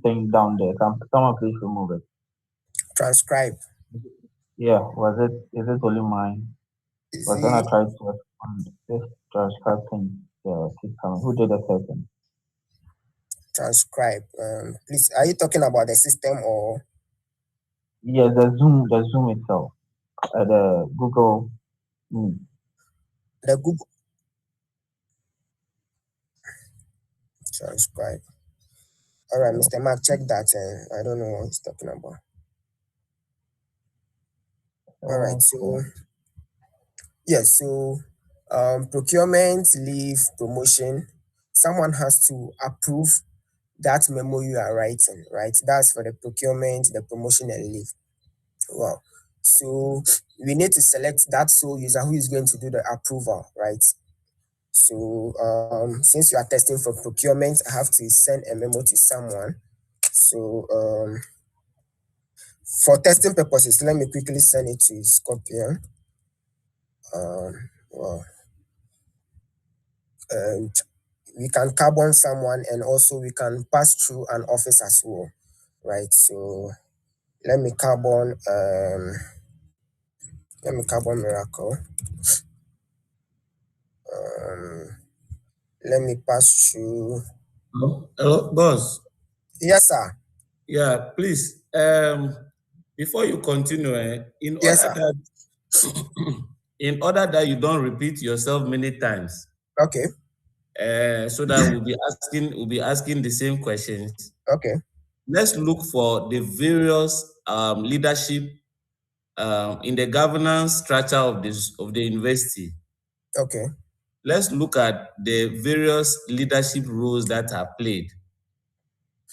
thing down there. Someone please remove it. Transcribe. Yeah, is it only mine? Is But when I it tried to respond, this transcribe thing keep coming. Who did the setting? transcribe? Please, are you talking about the system or Yeah, the Zoom itself, the Google Meet. the Google transcribe? All right, Yeah. Mr. Mark, check that. I don't know what he's talking about. All right, so Okay. yes, so procurement, leave, promotion. Someone has to approve that memo you are writing, right? That's for the procurement, the promotion, and leave. Wow. So we need to select that sole user who is going to do the approval, right? So since you are testing for procurement, I have to send a memo to someone. So for testing purposes, let me quickly send it to Scorpion. Wow. And we can carbon someone, and also we can pass through an office as well, right? So let me carbon Miracle. Um, let me pass through. Hello, boss. Yes, sir. Yeah, please. Before you continue, Yes, sir. in order that you don't repeat yourself many times, Okay. so that we'll be asking the same questions. Okay. Let's look for the various leadership in the governance structure of the university. Okay. Let's look at the various leadership roles that are played,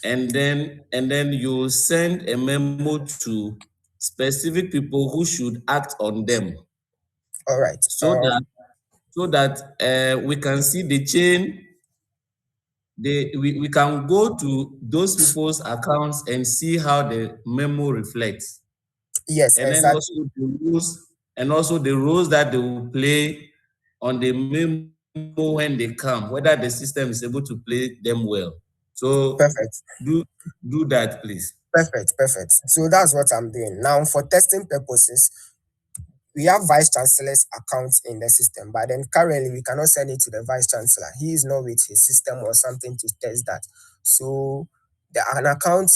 and then you send a memo to specific people who should act on them, All right. so that we can see the chain. We can go to those people's accounts and see how the memo reflects, Yes, and then exactly. also the roles that they will play on the memo when they come, whether the system is able to play them well. So Perfect. do that, please. Perfect. So that's what I'm doing. Now for testing purposes, we have vice chancellor's account in the system, but then currently we cannot send it to the vice chancellor. He is not with his system or something to test that. So there's an account,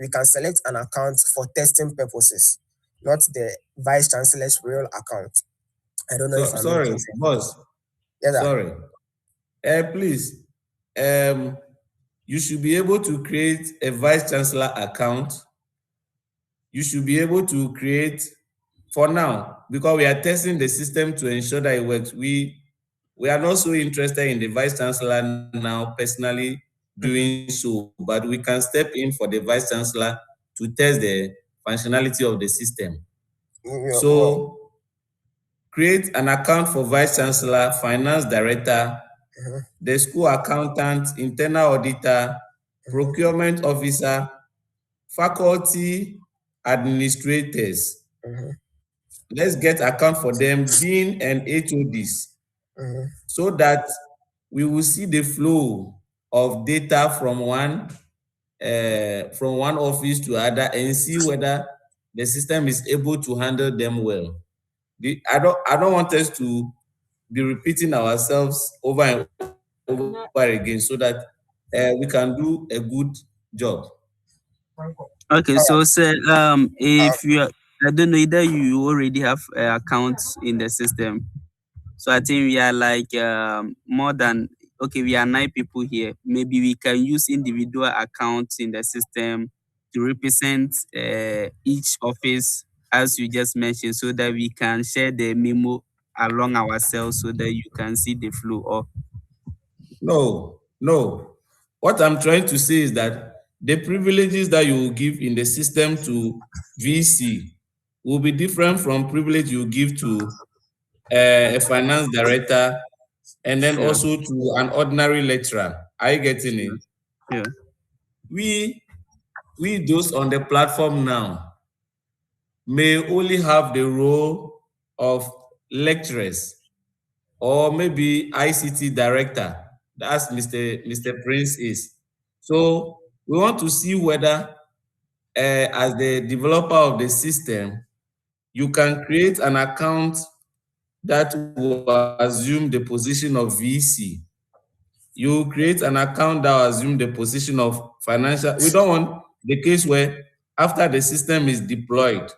we can select an account for testing purposes, not the vice chancellor's real account. I don't know if So I'm making sorry, sense. boss. Yes, sir. Sorry. Please. You should be able to create a vice chancellor account. You should be able to create, for now, because we are testing the system to ensure that it works. We are not so interested in the vice chancellor now personally doing so, but we can step in for the vice chancellor to test the functionality of the system. Yeah, well, So create an account for vice chancellor, finance director, the school accountant, internal auditor, procurement officer, faculty administrators. Let's get account for them, dean and HODs, so that we will see the flow of data from one office to other and see whether the system is able to handle them well. I don't want us to be repeating ourselves over and over again, so that we can do a good job. Okay, all so right. sir, if you are, I don't know, either you already have accounts in the system. So I think we are like more than, okay, we are 9 people here. Maybe we can use individual accounts in the system to represent each office, as you just mentioned, so that we can share the memo along ourselves, so that you can see the flow. Or No. What I'm trying to say is that the privileges that you will give in the system to VC will be different from privilege you give to a finance director, and then sure, also to an ordinary lecturer. Are you getting it? yeah, We those on the platform now may only have the role of lecturers, or maybe ICT director. That's Mr. Prince is. So we want to see whether, as the developer of the system, you can create an account that will assume the position of VC. You create an account that will assume the position of financial. We don't want the case where after the system is deployed,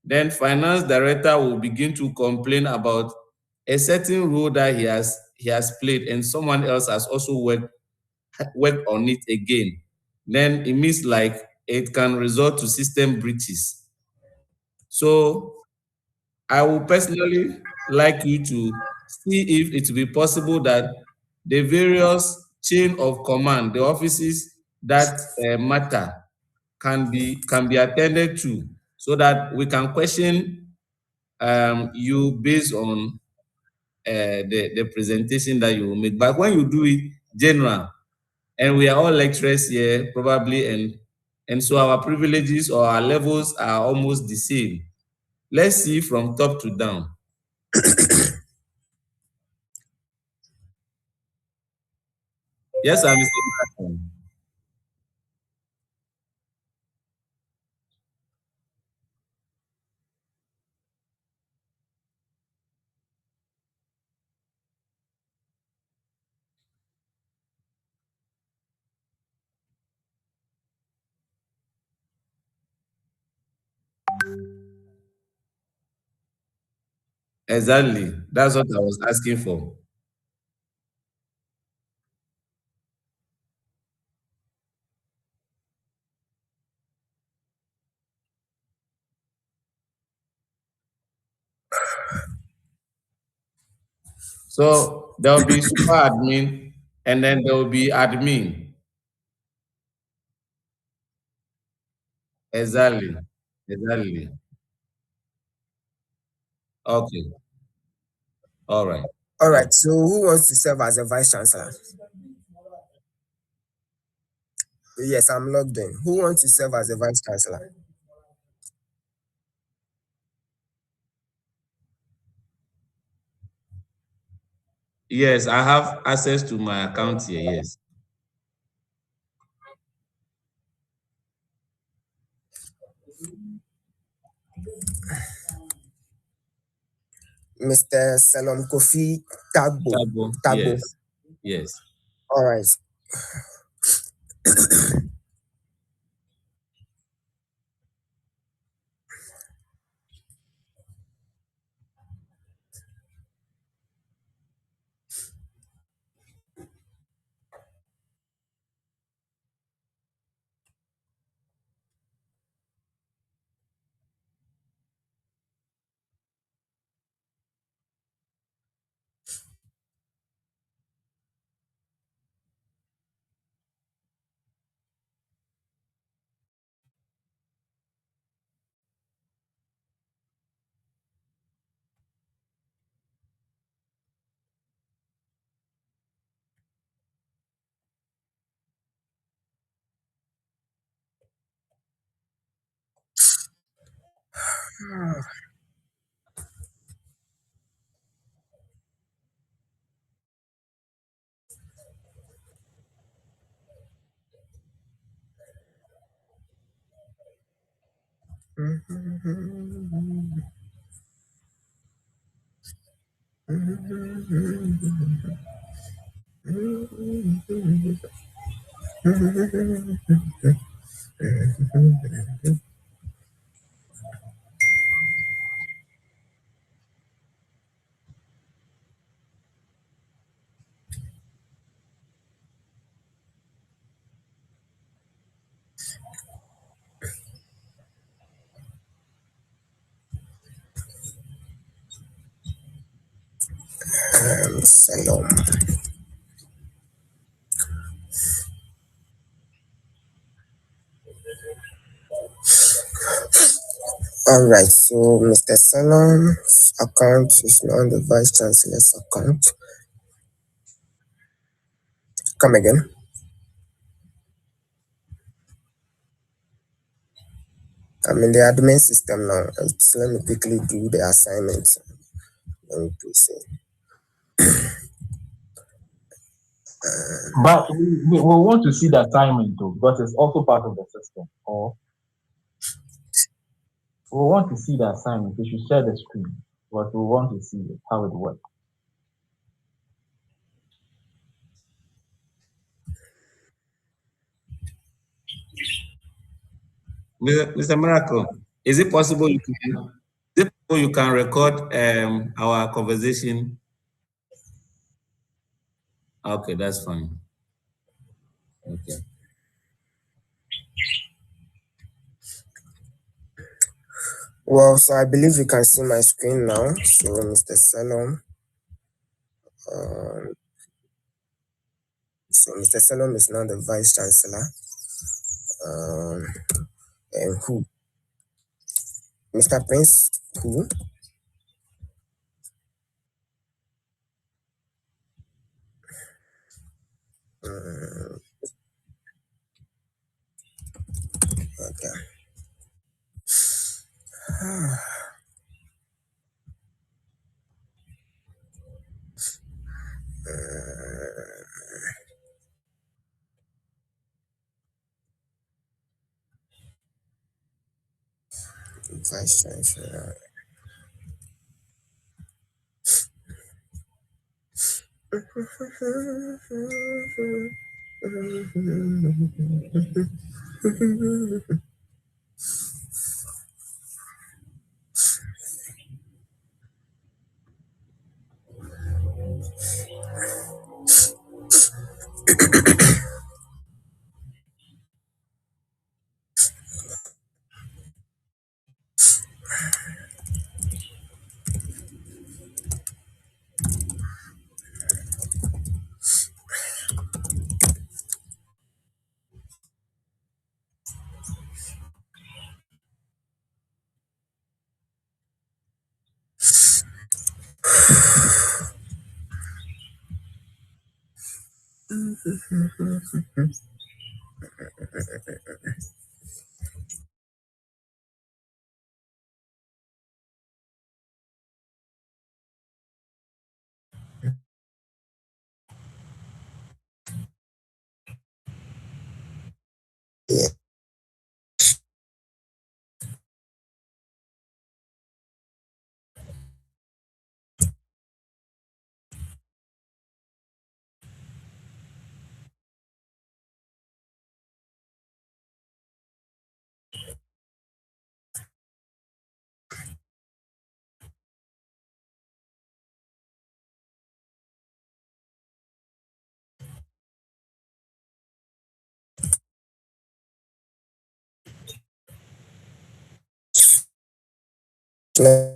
then finance director will begin to complain about a certain role that he has played and someone else has also worked on it again. Then it means like it can result to system breaches. So I would personally like you to see if it will be possible that the various chain of command, the offices that matter, can be attended to, so that we can question you based on the presentation that you will make. But when you do it general, and we are all lecturers here probably, and so our privileges or our levels are almost the same. Let's see from top to down. Yes, I'm Mr. Jackson. Exactly. That's what I was asking for. So there will be super admin, and then there will be admin. Exactly. Exactly. Okay. All right. All All right. right. So who wants to serve as a vice chancellor? Yes, I'm logged in. Who wants to serve as a vice chancellor? Yes, I have access to my account here. Yes. Mr. Selom Kofi Tagbo. Tabo. Tagbo. Yes. Yes. All right. Selom. All right. So Mr. Selom's account is now the vice chancellor's account. Come again. I'm in the admin system now. So let me quickly do the assignment. Let me proceed. But we want to see the assignment too, because it's also part of the system. Or we want to see the assignment. We should share the screen, but we want to see it, how it works. Mr. Miracle, is it possible you can record our conversation? Okay, that's fine. Okay. Well, so I believe you can see my screen now. So, Mr. Selom. So, Mr. Selom is now the Vice Chancellor. And who? Mr. Prince, who? Okay. Vice Chancellor. Yeah.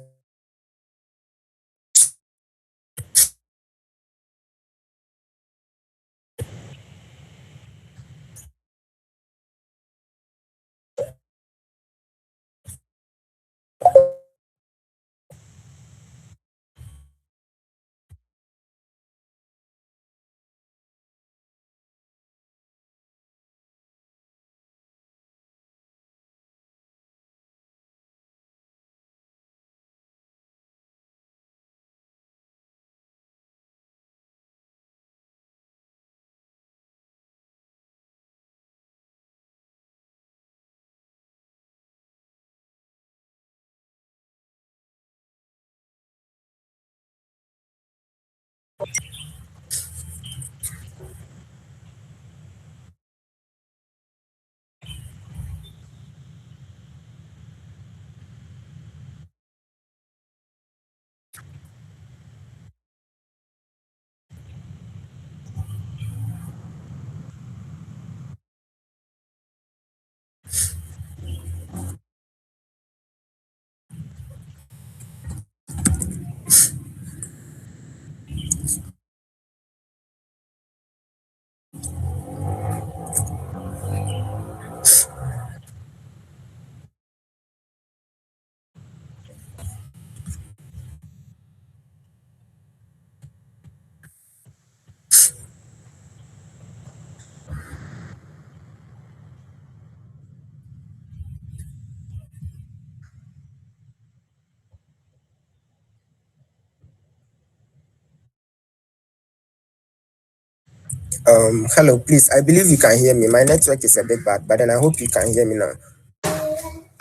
Hello, please. I believe you can hear me. My network is a bit bad, but then I hope you can hear me now.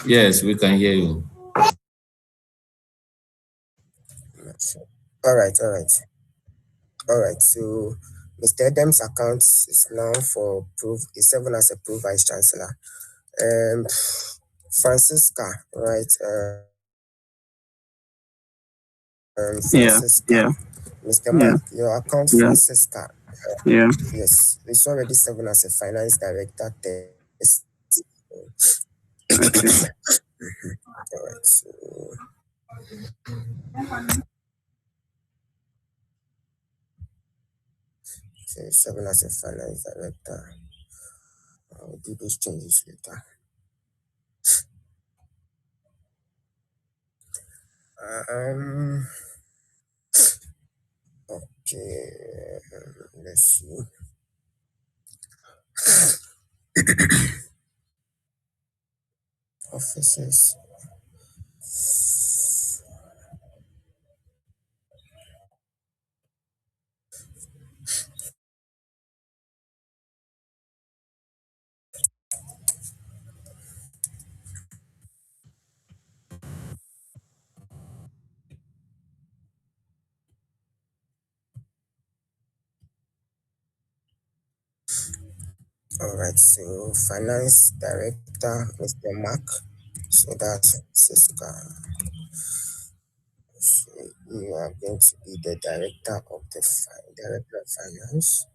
Yes, we can hear you. All right, all right, all right. So, Mr. Adams' account is now for is serving as a pro vice chancellor. Francisca, right? Yeah, Francisca, yeah, Mr. yeah, Mark, your account, yeah, Francisca. yeah. Yes, it's already serving as a finance director test. Okay. All right, so serving as a finance director. I'll do those changes later. Um, okay, let's see. Offices. All right, so finance director, Mr. Mark. So that's Francisca. So you are going to be the director of the director of finance.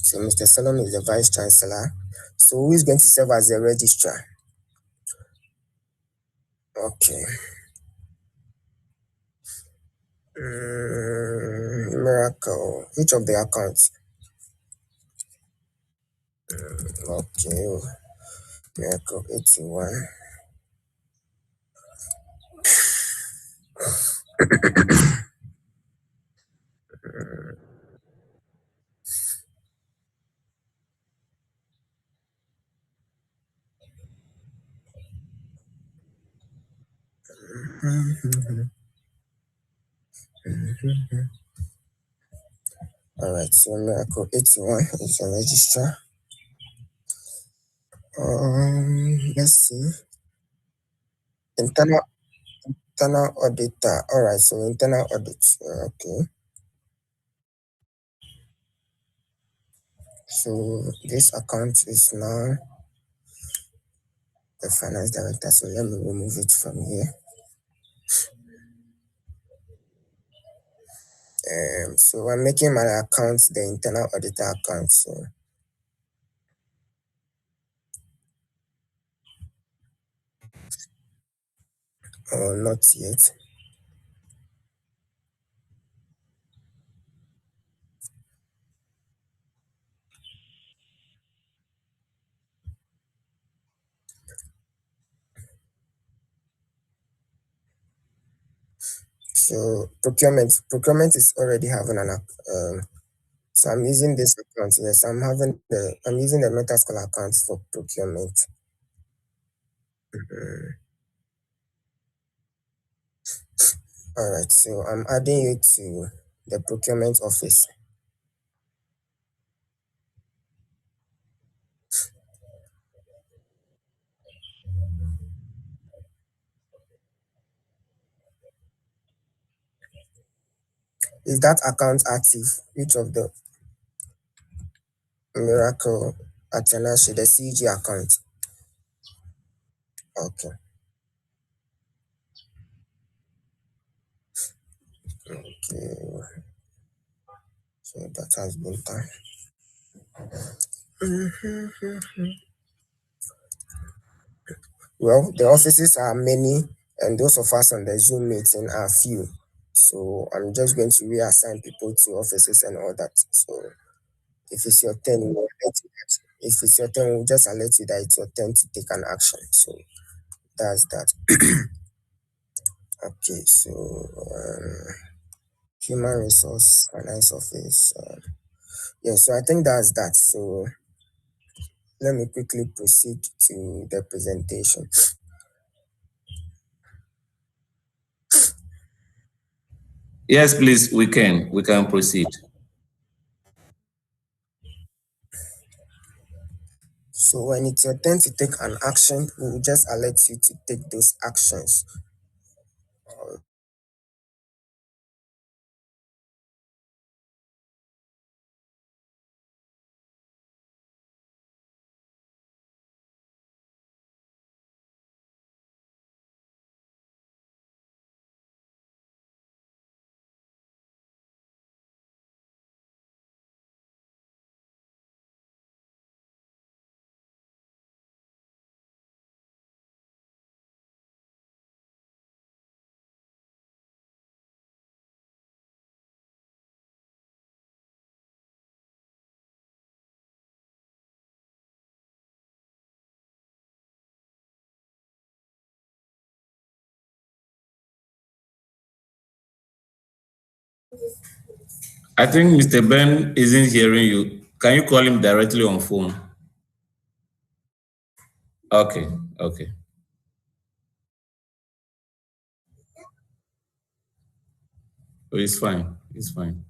So Mr. Selom is the vice chancellor. So who is going to serve as the registrar? Okay. Miracle. Which of the accounts? Okay. Miracle 81. All right, so Miracle 81 is the registrar. Let's see. Internal auditor. All right, so internal audit. Okay. So this account is now the finance director. So let me remove it from here. So I'm making my account the internal auditor account. So not yet. So procurement is already having an so I'm using this account. Yes, I'm using the Metaschool account for procurement. All right, so I'm adding you to the procurement office. Is that account active? Which of the Miracle Atanashi, the CG account? Okay. Okay. So that has been done. Well, the offices are many, and those of us on the Zoom meeting are few. So I'm just going to reassign people to offices and all that. So if it's your turn, if it's your turn, we'll just alert you that it's your turn to take an action. So that's that. Okay, so human resource finance office. Yeah, so I think that's that. So let me quickly proceed to the presentation. Yes, please, we can. We can proceed. So when it's your turn to take an action, we will just alert you to take those actions. I think Mr. Ben isn't hearing you. Can you call him directly on phone? Okay, okay. Oh, it's fine. It's fine.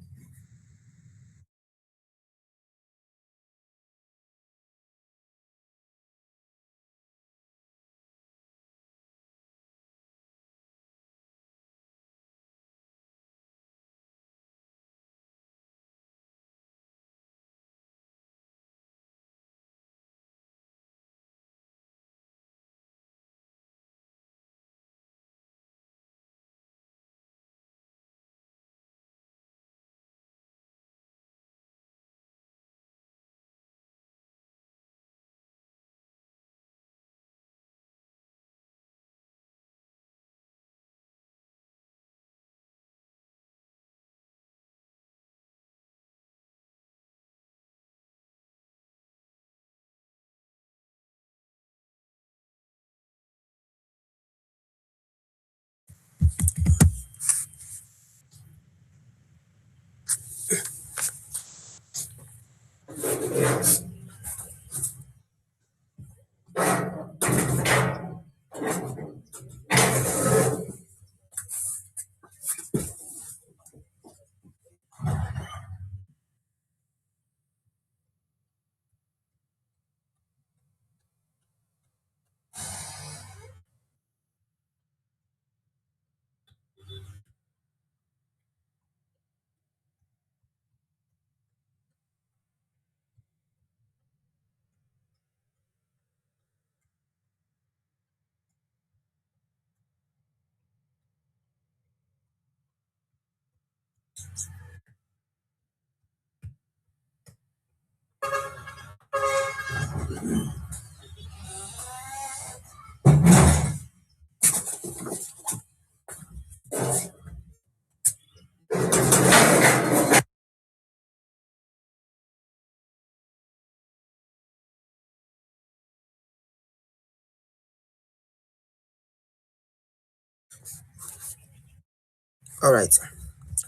All right.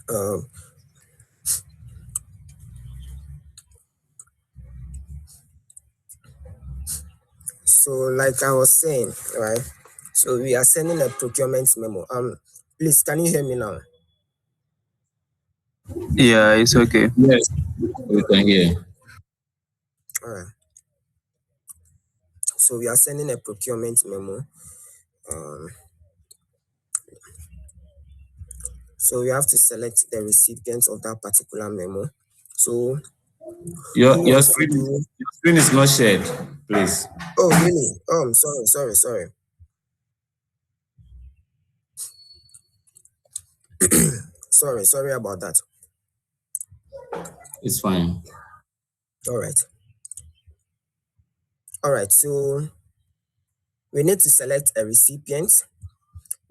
Um, so like I was saying, right? So we are sending a procurement memo. Please, can you hear me now? Yeah, it's okay. Yes, we can hear. All right. So we are sending a procurement memo. Um, so we have to select the recipient of that particular memo. So Your who your wants to screen do? your screen is not shared, please. Oh, really? Oh, I'm sorry. Sorry about that. It's fine. All right. All right. So we need to select a recipient.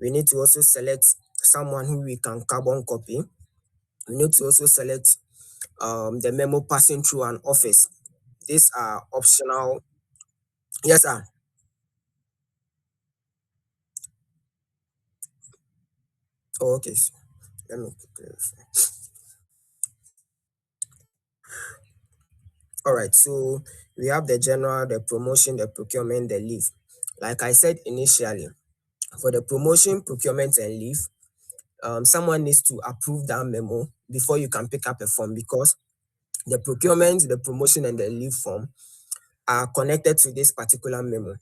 We need to also select someone who we can carbon copy. We need to also select the memo passing through an office. These are optional. Yes, sir. Oh, okay. Let me quickly. All right, so we have the general, the promotion, the procurement, the leave. Like I said initially, for the promotion, procurement, and leave, someone needs to approve that memo before you can pick up a form, because the procurement, the promotion, and the leave form are connected to this particular memo.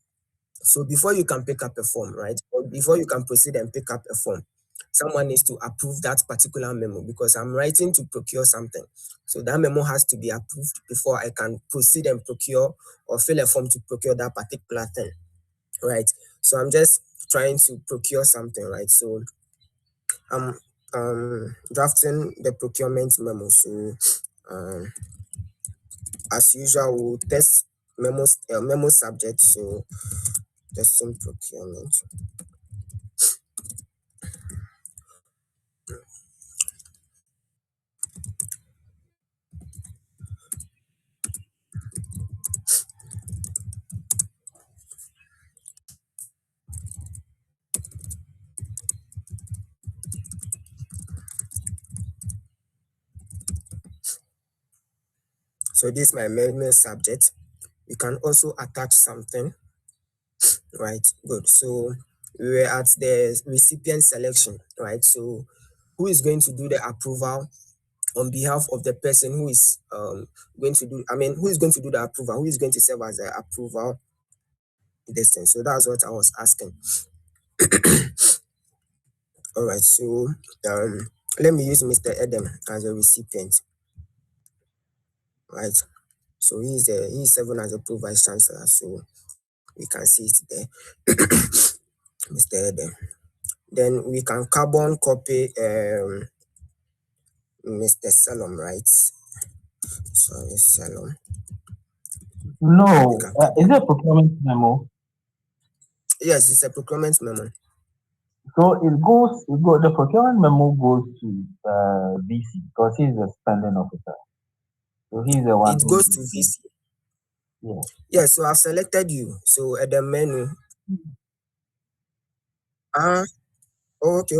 So before you can pick up a form, right, or before you can proceed and pick up a form, someone needs to approve that particular memo, because I'm writing to procure something. So that memo has to be approved before I can proceed and procure or fill a form to procure that particular thing, right? So I'm just trying to procure something, right? So I'm drafting the procurement memo. So um, as usual, we'll test memo subject. So testing procurement. So this is my memo subject. You can also attach something, right? Good. So we were at the recipient selection, right? So who is going to do the approval on behalf of the person who is going to do, who is going to do the approval? Who is going to serve as the approval? This thing. So that's what I was asking. All right. So let me use Mr. Adam as a recipient, right? So he's serving as a pro vice chancellor. So we can see it there, Mr. Adam. Then we can carbon copy Mr. Selom, right? Sorry, Selom. We No, can is carbon. it a procurement memo? Yes, it's a procurement memo. So the procurement memo goes to BC because he's the spending officer. So he's the one It who goes is to doing. VC. Yeah. Yeah, so I've selected you. So at the menu. Oh, okay.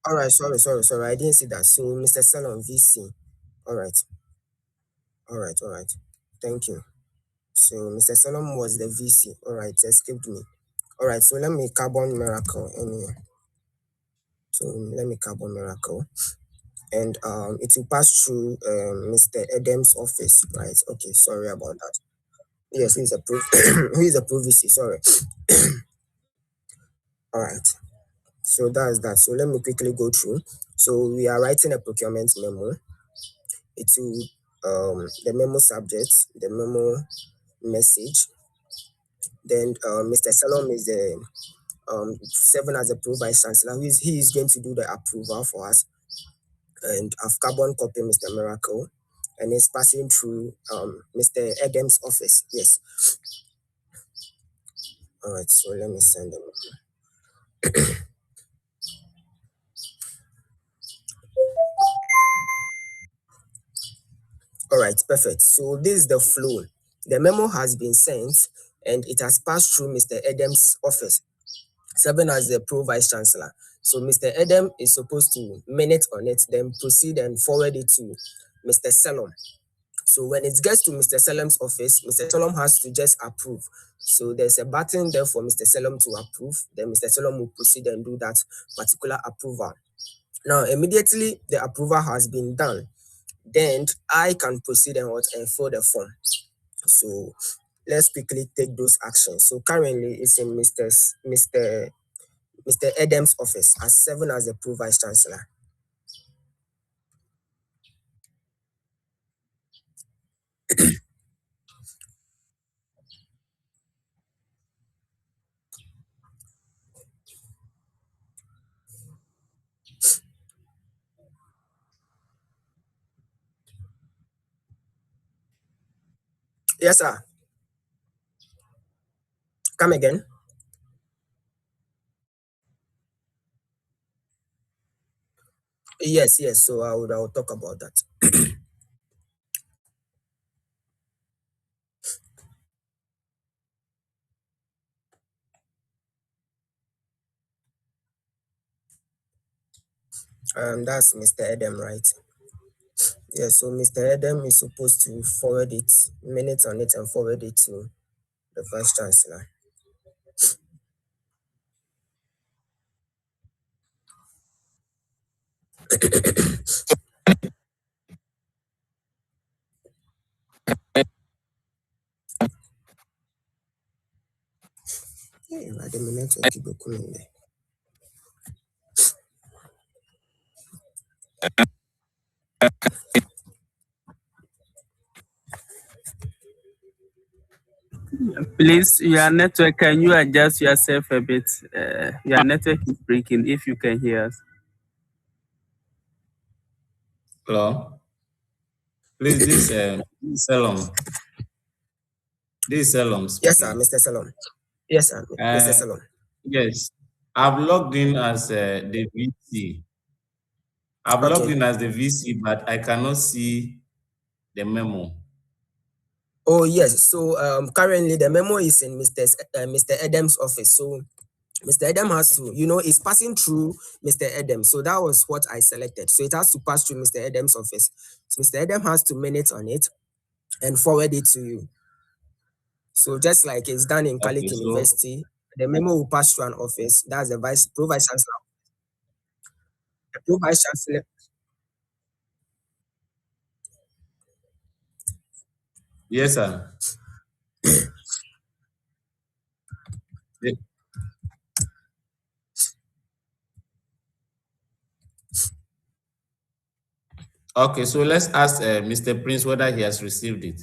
All right, sorry. I didn't see that. So Mr. Selom, VC. All right. Thank you. So Mr. Selom was the VC. All right, escaped me. All right, so let me carbon miracle anyway. So let me carbon miracle. And it will pass through Mr. Adams' office, right? Okay, sorry about that. Yes, he's approved. Who is approved VC? Sorry. All right. So that's that. So let me quickly go through. So we are writing a procurement memo. It will the memo subject, the memo message. Then Mr. Salom is the serving as a pro vice chancellor. He is going to do the approval for us. And I've carbon copy Mr. Miracle, and it's passing through Mr. Adams' office. Yes. All right. So let me send them. All right, perfect. So this is the flow. The memo has been sent and it has passed through Mr. Adams' office, serving as the pro vice chancellor. So Mr. Adam is supposed to minute on it, then proceed and forward it to Mr. Selom. So when it gets to Mr. Selom's office, Mr. Selom has to just approve. So there's a button there for Mr. Selom to approve. Then Mr. Selom will proceed and do that particular approval. Now, immediately the approval has been done, then I can proceed and fill the form. So let's quickly take those actions. So currently it's in Mr. Adams' office as serving as the pro vice chancellor. Yes, sir. Come again. Yes. So I will talk about that. That's Mr. Adam, right? Yeah, so Mr. Adam is supposed to forward it, minute on it, and forward it to the Vice Chancellor. Yeah, the network is going there. Please, your network, can you adjust yourself a bit? Your network is breaking if you can hear us. Hello? Please, this Selom. This is Selom Yes, sir, speaking. Mr. Selom. Yes, sir, Mr. Selom. Yes. I've logged in as the VC. I've logged Okay. in as the VC, but I cannot see the memo. Oh, yes. So currently the memo is in Mr. Adams' office. So Mr. Adam has to, it's passing through Mr. Adam. So that was what I selected. So it has to pass through Mr. Adams' office. So Mr. Adam has to minute on it and forward it to you. So just like it's done in Okay, Calic so University, the memo will pass through an office. That's the Pro Vice Chancellor. The Pro Vice Chancellor. yes, sir. Yeah. Okay, so let's ask Mr. Prince whether he has received it.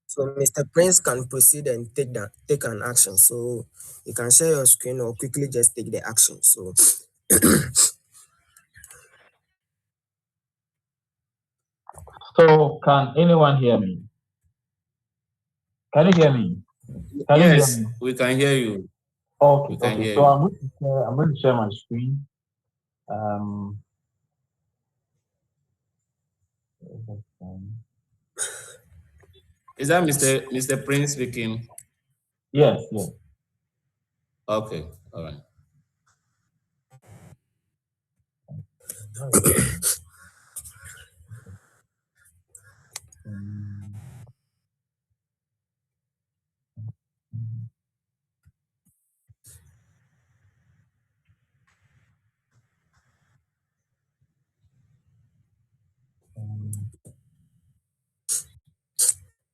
So Mr. Prince can proceed and take an action. So you can share your screen or quickly just take the action. So So can anyone hear me? Can you hear me? Can you hear Yes, me? we can hear you. Okay, We can okay. hear So you. I'm going to share my screen. Um, Is that Mr. Prince speaking? yes, yes. Okay, all right.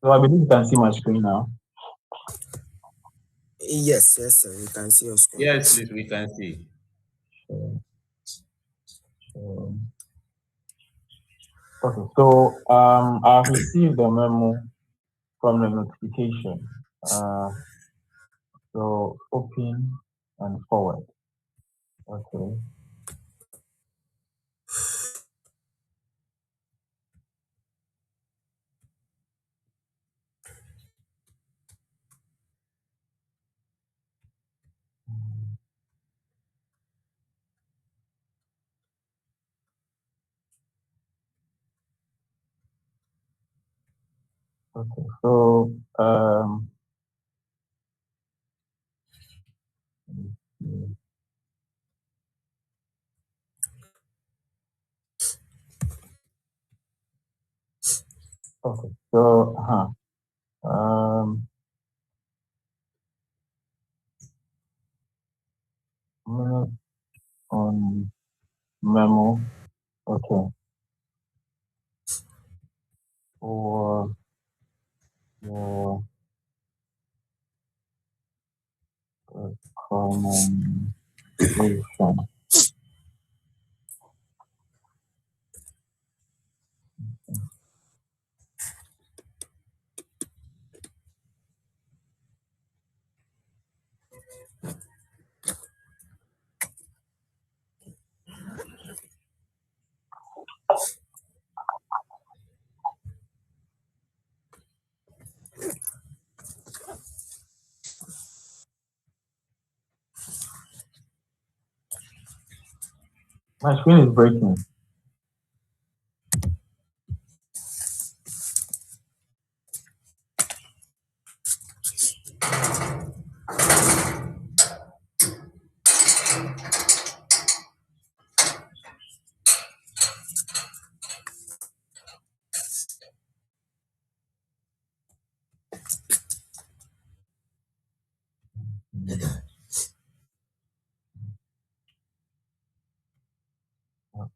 So I believe you can see my screen now. yes, sir, you can see your screen. Yes, please, we can see. Okay, so I've received a memo from the notification. So open and forward. Okay. Okay. So okay. So minute on memo. Okay. For your recommendation. My screen is breaking.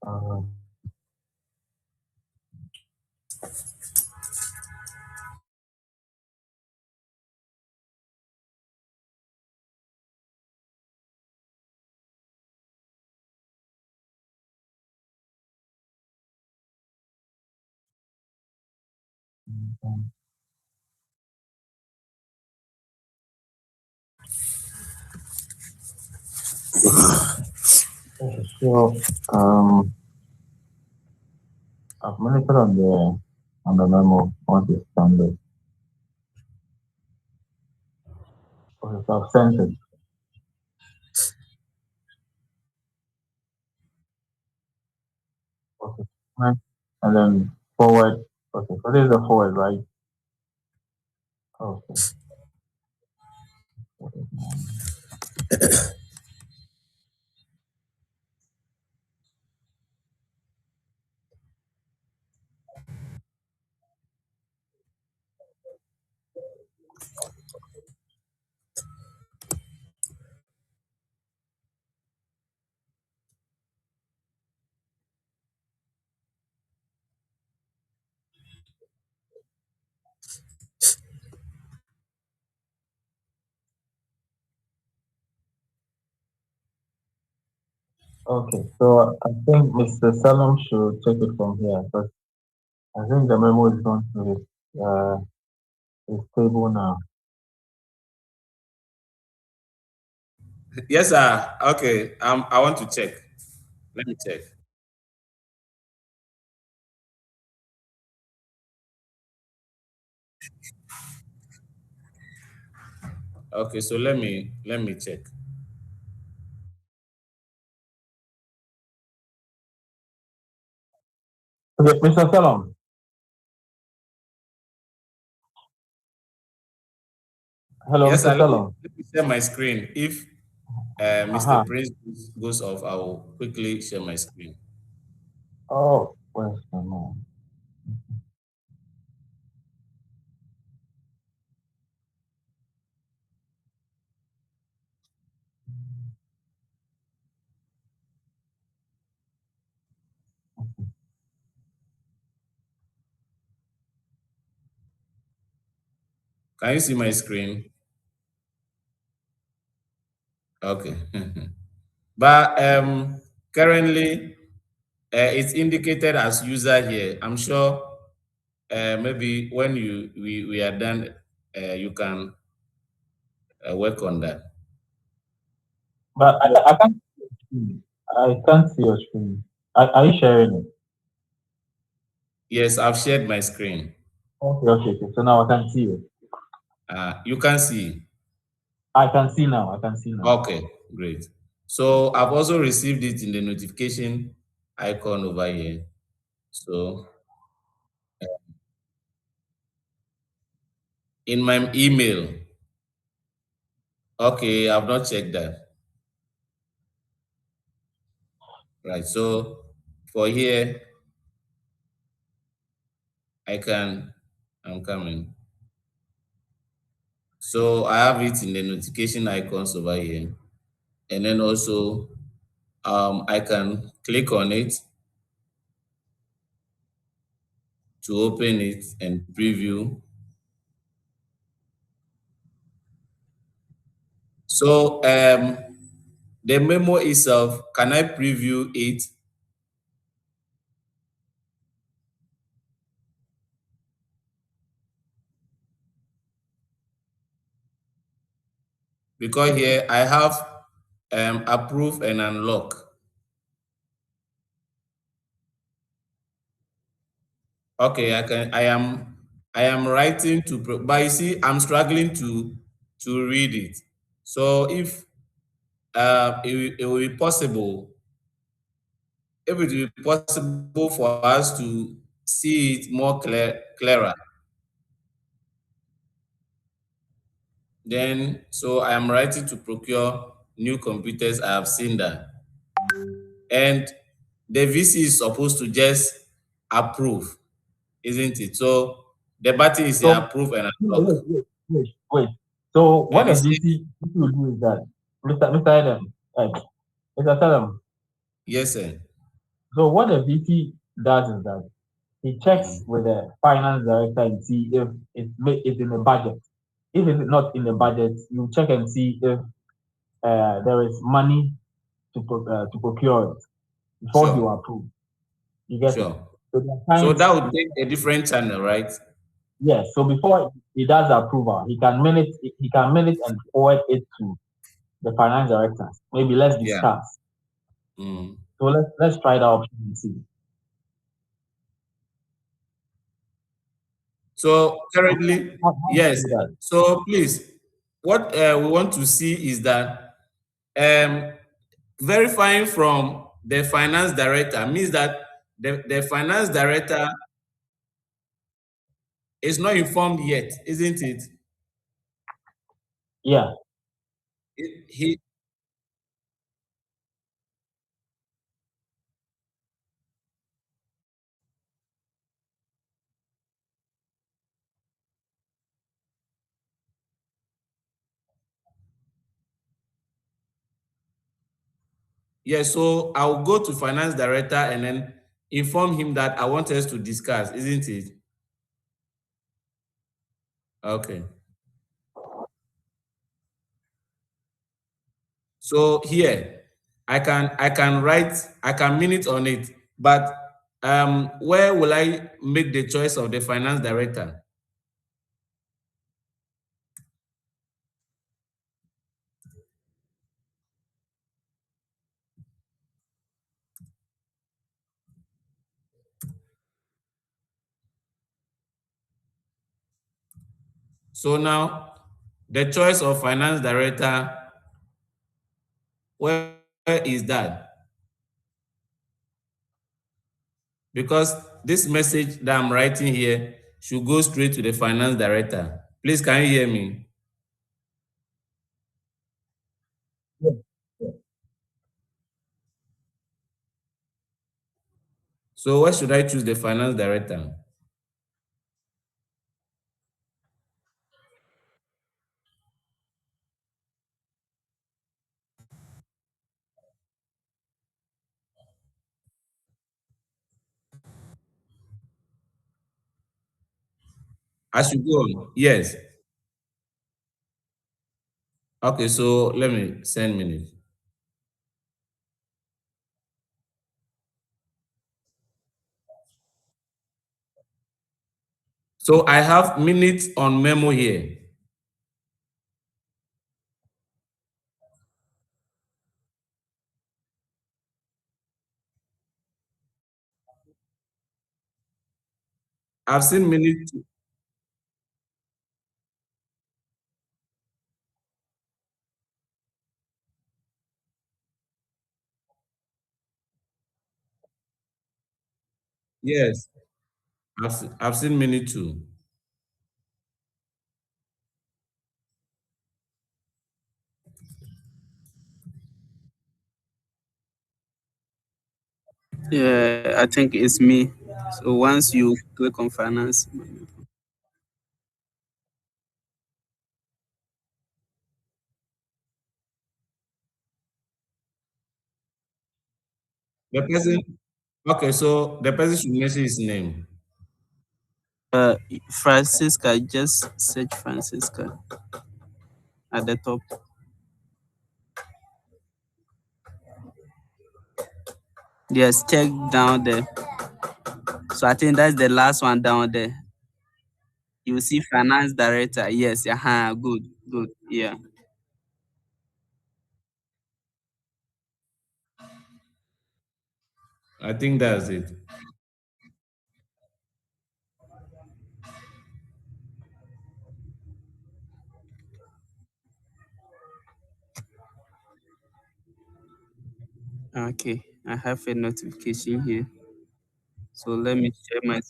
Uh, so I've monitored on the memo once it's standard. Okay, so I've sent it. Okay. Right. And then forward. Okay, so this is the forward, right? Okay. Okay, so I think Mr. Selom should take it from here because I think the memo is going to his table now. Yes, sir. Okay. I want to check. Let me check. Okay, so let me check. Okay, Mr. Selom. Hello, Yes, Mr. sir. Selom. Let me share my screen. If Mr. Prince goes off, I will quickly share my screen. Oh, where's the man? Can you see my screen? Okay. But currently, it's indicated as user here. I'm sure maybe when we are done, you can work on that. But I can't see your screen. I can't see your screen. Are you sharing it? Yes, I've shared my screen. Okay, okay, okay. So now I can see it. You can see. I can see now. I can see now. Okay, great. So I've also received it in the notification icon over here. So in my email, okay, I've not checked that. Right. So for here, I'm coming. So I have it in the notification icons over here. And then also I can click on it to open it and preview. So the memo itself, can I preview it? Because here I have approve and unlock. Okay, I am writing to but you see I'm struggling to read it. So if it will be possible, if it will be possible for us to see it more clearer, then so I am writing to procure new computers, I have seen that. And the VC is supposed to just approve, isn't it? So the button is So approve and unlock. wait. So what And the it's VC will do is that Mr. Adam, Mr. Selom. yes, sir. So what the VC does is that he checks Mm, with the finance director and see if it's in the budget. If it's not in the budget, you check and see if there is money to procure it before you sure, approve. You get it? sure. So there are So times, that would take a different channel, right? yes. So before he does the approval, he can minute and forward it to the finance directors. Maybe let's Yeah. discuss. Mm. So let's try that option and see. So So currently, how do yes. you do that? So please, what we want to see is that um, verifying from the finance director means that the finance director is not informed yet, isn't it? Yeah. He yes. So I'll go to finance director and then inform him that I want us to discuss, isn't it? Okay. So here, I can minute on it, but where will I make the choice of the finance director? So now, the choice of finance director, where is that? Because this message that I'm writing here should go straight to the finance director. Please, can you hear me? Yeah. So where should I choose the finance director? I should go on. Yes. Okay, so let me send minutes. So I have minutes on memo here. I've seen minutes. Yes, I've seen minute too. Yeah, I think it's me. So once you click on finance, The person, okay, so the person should mention his name. uh, Francisca, just search Francisca at the top. Yes, check down there. So I think that's the last one down there. You see finance director. Yes, good, good. Yeah. I think that's it. Okay. I have a notification here. So let me share my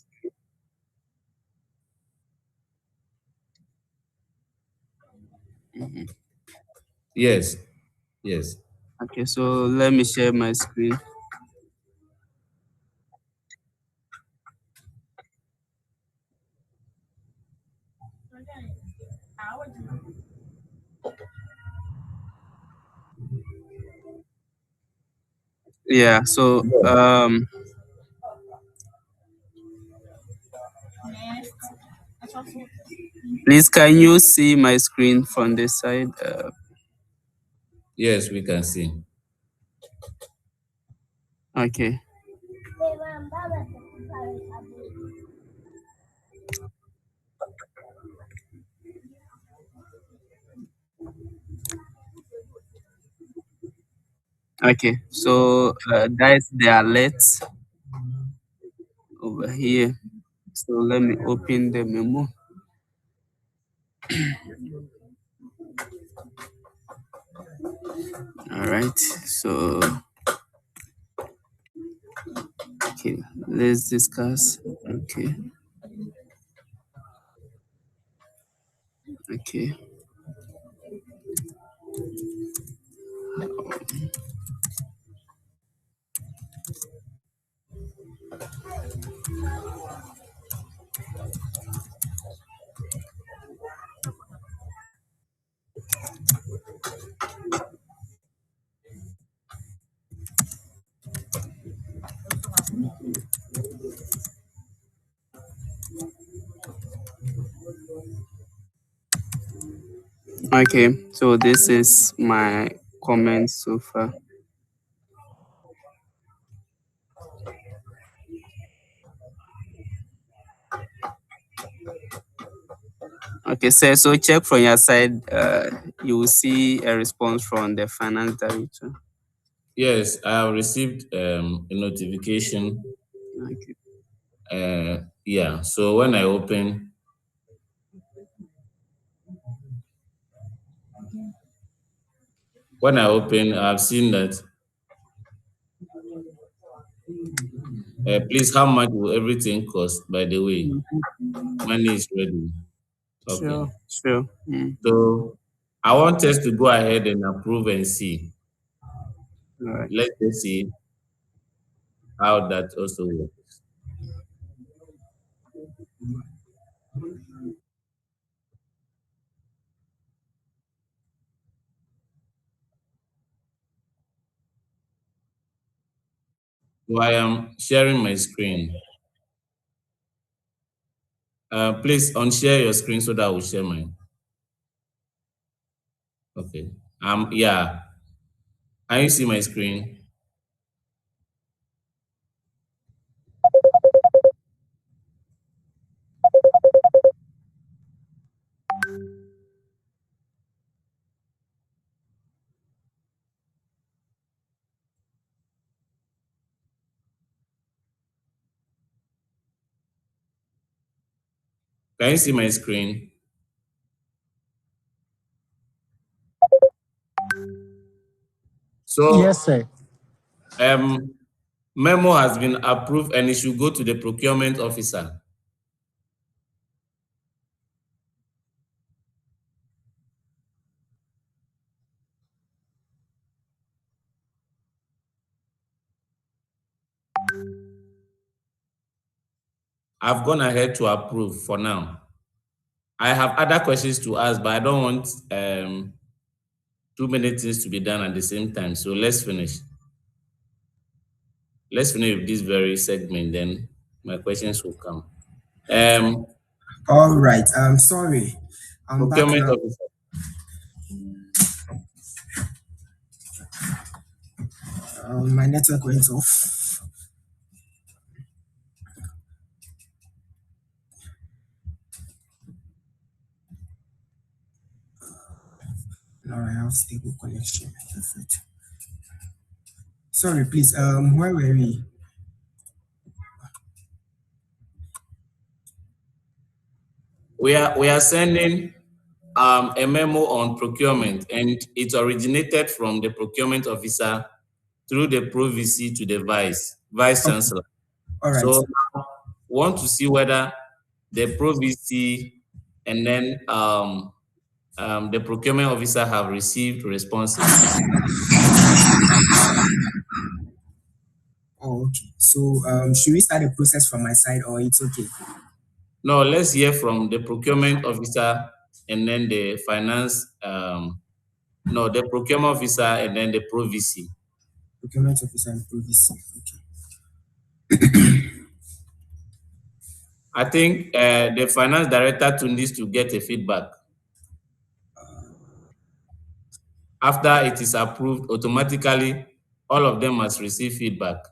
Yes. Yes. Okay, so let me share my screen. Yeah, so please can you see my screen from this side? Yes, we can see. Okay. Okay, so that's the alert over here. So let me open the memo. All right, so okay, let's discuss. Okay, okay, okay. So this is my comment so far. Okay, sir. So check from your side. You will see a response from the finance director. Yes, I have received a notification. Okay. Yeah, so when I open, I've seen that. Please, how much will everything cost? By the way, money is ready. Okay. Sure. Sure. So I want us to go ahead and approve and see. All right. Let's just see how that also works. So I am sharing my screen. Please unshare your screen so that I will share mine. Okay. Yeah. Can you see my screen? Can you see my screen? So Yes, sir. memo has been approved and it should go to the procurement officer. I've gone ahead to approve for now. I have other questions to ask, but I don't want too many things to be done at the same time. So let's finish. Let's finish with this very segment, then my questions will come. All right. I'm sorry. I'm back Procurement now. officer. My network went off. Now I have stable connection. Perfect. Sorry, please. Where were we? We are sending a memo on procurement, and it originated from the procurement officer through the Pro VC to the vice Okay. chancellor. All right. So we want to see whether the Pro VC and then the procurement officer have received responses. Oh, okay. So should we start the process from my side, or it's okay? No, let's hear from the procurement officer and then the finance, the procurement officer and then the Pro VC. Procurement officer and Pro VC. Okay. I think the finance director too needs to get a feedback. After it is approved, automatically, all of them must receive feedback.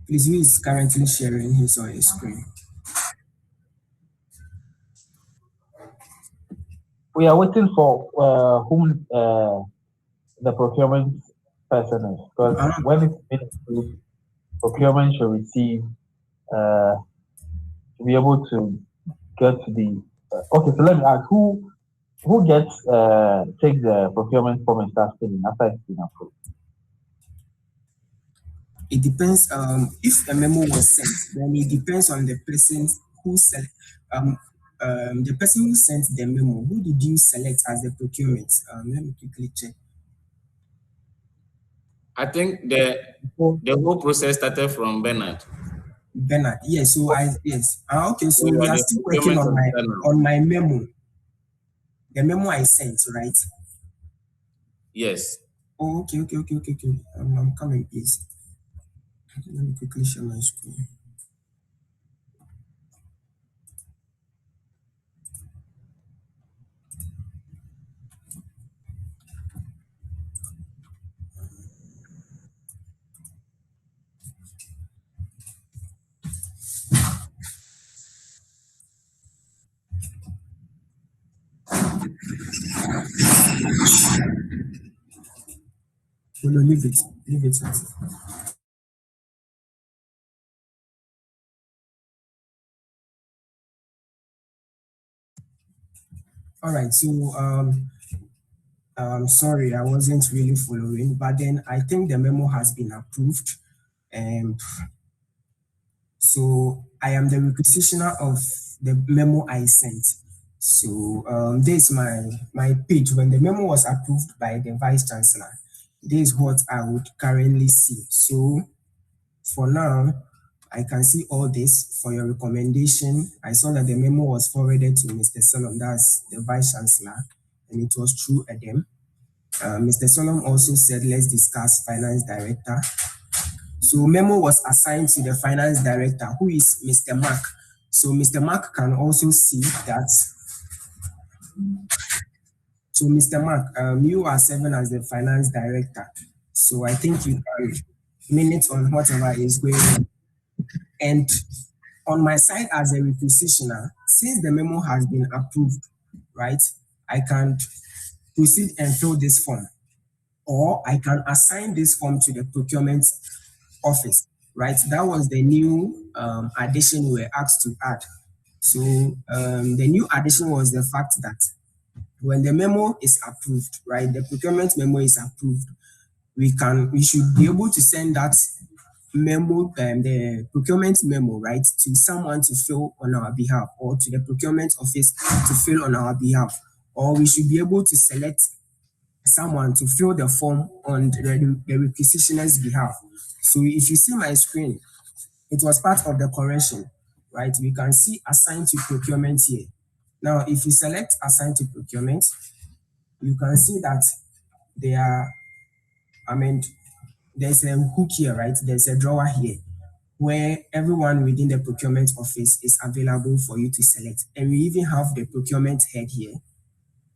Please, who is currently sharing his or her screen? We are waiting for whom the procurement person is, because when it's been approved, procurement should receive to be able to get to the. Okay, so let me ask who gets takes the procurement form and starts filling after it's been approved. It depends. If a memo was sent, then it depends on the person who sent. The person who sent the memo. Who did you select as the procurement? Let me quickly check. I think the whole process started from Bernard. Bernard, yes. So yes. Okay. So So we you are the still working procurement on my memo. The memo I sent, right? Yes. Oh, okay. I'm coming, please. Let me quickly share my screen. Oh, no, leave it. All right. So sorry, I wasn't really following, but then I think the memo has been approved. So I am the requisitioner of the memo I sent. So this is my page. When the memo was approved by the Vice Chancellor, this is what I would currently see. So for now, I can see all this for your recommendation. I saw that the memo was forwarded to Mr. Selom, that's the Vice Chancellor, and it was through Adam. Mr. Selom also said, let's discuss Finance Director. So memo was assigned to the Finance Director, who is Mr. Mark. So Mr. Mark can also see that. So Mr. Mark, you are serving as the Finance Director. So I think you can minute on whatever is going on. And on my side as a requisitioner, since the memo has been approved, right, I can proceed and fill this form, or I can assign this form to the procurement office, right? That was the new addition we were asked to add. So the new addition was the fact that when the memo is approved, right, the procurement memo is approved, we should be able to send that memo, the procurement memo, right, to someone to fill on our behalf, or to the procurement office to fill on our behalf, or we should be able to select someone to fill the form on the requisitioner's behalf. So if you see my screen, it was part of the correction, right? We can see assigned to procurement here. Now, if you select assign to procurement, you can see that there's a hook here, right? There's a drawer here where everyone within the procurement office is available for you to select. And we even have the procurement head here.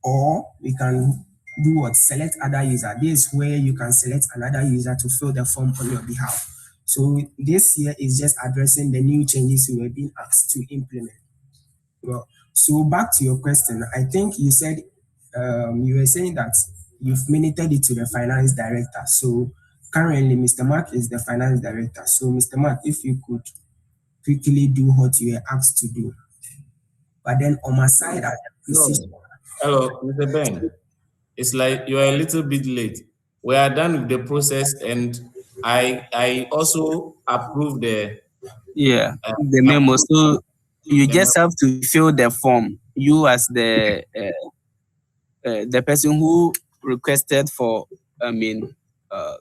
Or we can do what? Select other user. This is where you can select another user to fill the form on your behalf. So this here is just addressing the new changes we were being asked to implement. Well, so back to your question, I think you said you were saying that you've minuted it to the finance director. So currently, Mr. Mark is the finance director. So Mr. Mark, if you could quickly do what you were asked to do. But then on my side, Hello, Mr. Ben. It's like you are a little bit late. we are done with the process, and I also approve the the memo. So you the just have to fill the form. You as the person who requested for,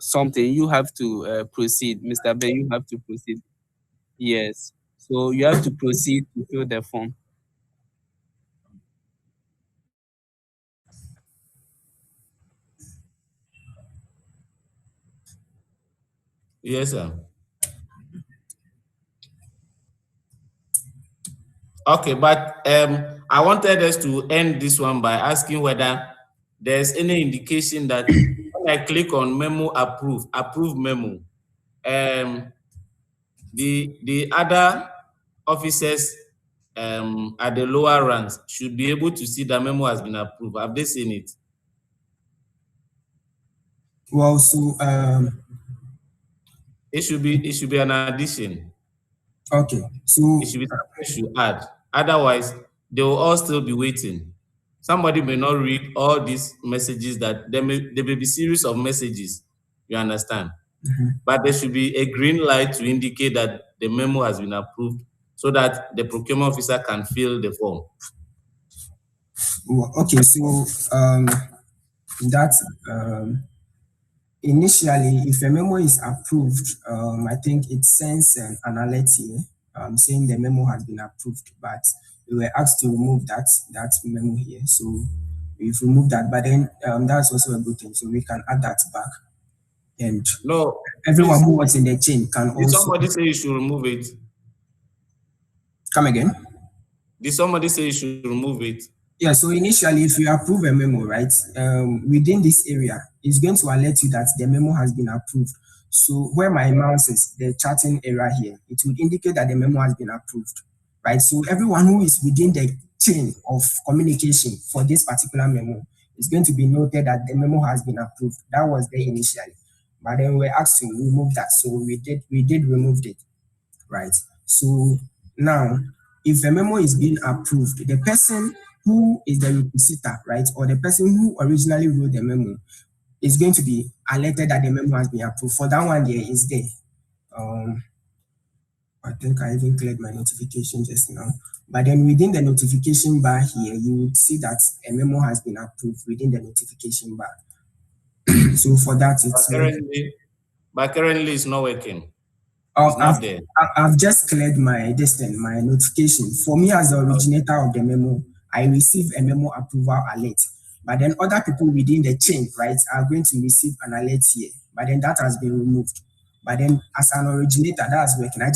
something, you have to proceed. Mr. Ben, you have to proceed. Yes. So you have to proceed to fill the form. Yes, sir. Okay, but I wanted us to end this one by asking whether there's any indication that when I click on memo approve memo, the other officers at the lower ranks should be able to see the memo has been approved. Have they seen it? Well, so It should be an addition. okay, so It should be something you should add. Otherwise, they will all still be waiting. Somebody may not read all these messages, that there may be series of messages. You understand? But there should be a green light to indicate that the memo has been approved, so that the procurement officer can fill the form. okay, so that initially, if a memo is approved, I think it sends an alert here saying the memo has been approved, but we were asked to remove that memo here. So we've removed that, but then that's also a good thing. So we can add that back. And No, everyone please, who was in the chain can did also somebody say you should remove it? come again. Did somebody say you should remove it? Yeah, so initially, if you approve a memo, right, within this area, it's going to alert you that the memo has been approved. So where my mouse is, the chatting area here, it would indicate that the memo has been approved, right? So everyone who is within the chain of communication for this particular memo is going to be noted that the memo has been approved. That was there initially, but then we're asked to remove that. So we did remove it, right? So now, if a memo is being approved, the person who is the requisitor, right, or the person who originally wrote the memo is going to be alerted that the memo has been approved. For that one, there is there. I think I even cleared my notification just now. But then within the notification bar here, you would see that a memo has been approved within the notification bar. So for that, it's currently it's not working. It's not there. I've just cleared my my notification. For me as the originator of the memo, I receive a memo approval alert. But then other people within the chain, right, are going to receive an alert here. But then that has been removed. But then as an originator, that's working. I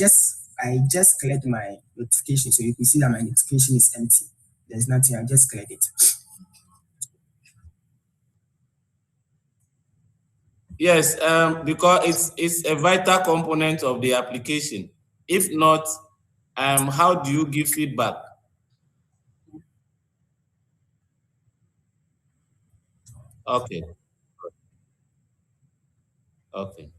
just cleared my notification, so you can see that my notification is empty. There's nothing. I just cleared it. Yes, because it's a vital component of the application. If not, how do you give feedback? Okay. Okay.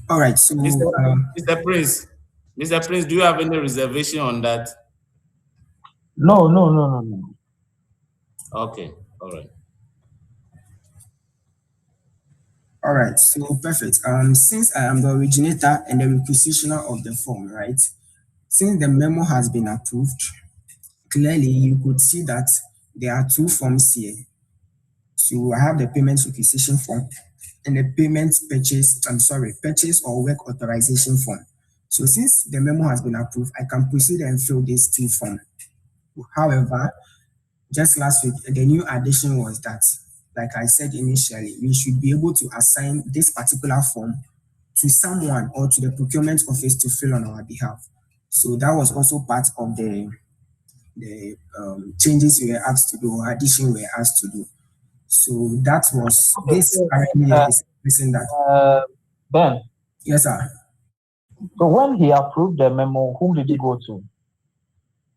All right. So, Mr. Prince, do you have any reservation on that? No. Okay. All right. All right, so perfect. Since I am the originator and the requisitioner of the form, right? Since the memo has been approved, clearly you could see that there are two forms here. So I have the payment requisition form and the purchase or work authorization form. So since the memo has been approved, I can proceed and fill these two forms. However, just last week, the new addition was that, like I said initially, we should be able to assign this particular form to someone or to the procurement office to fill on our behalf. So that was also part of the changes we were asked to do, or addition we were asked to do. So that was this currently is missing that. Ben. Yes, sir. So when he approved the memo, whom did he go to?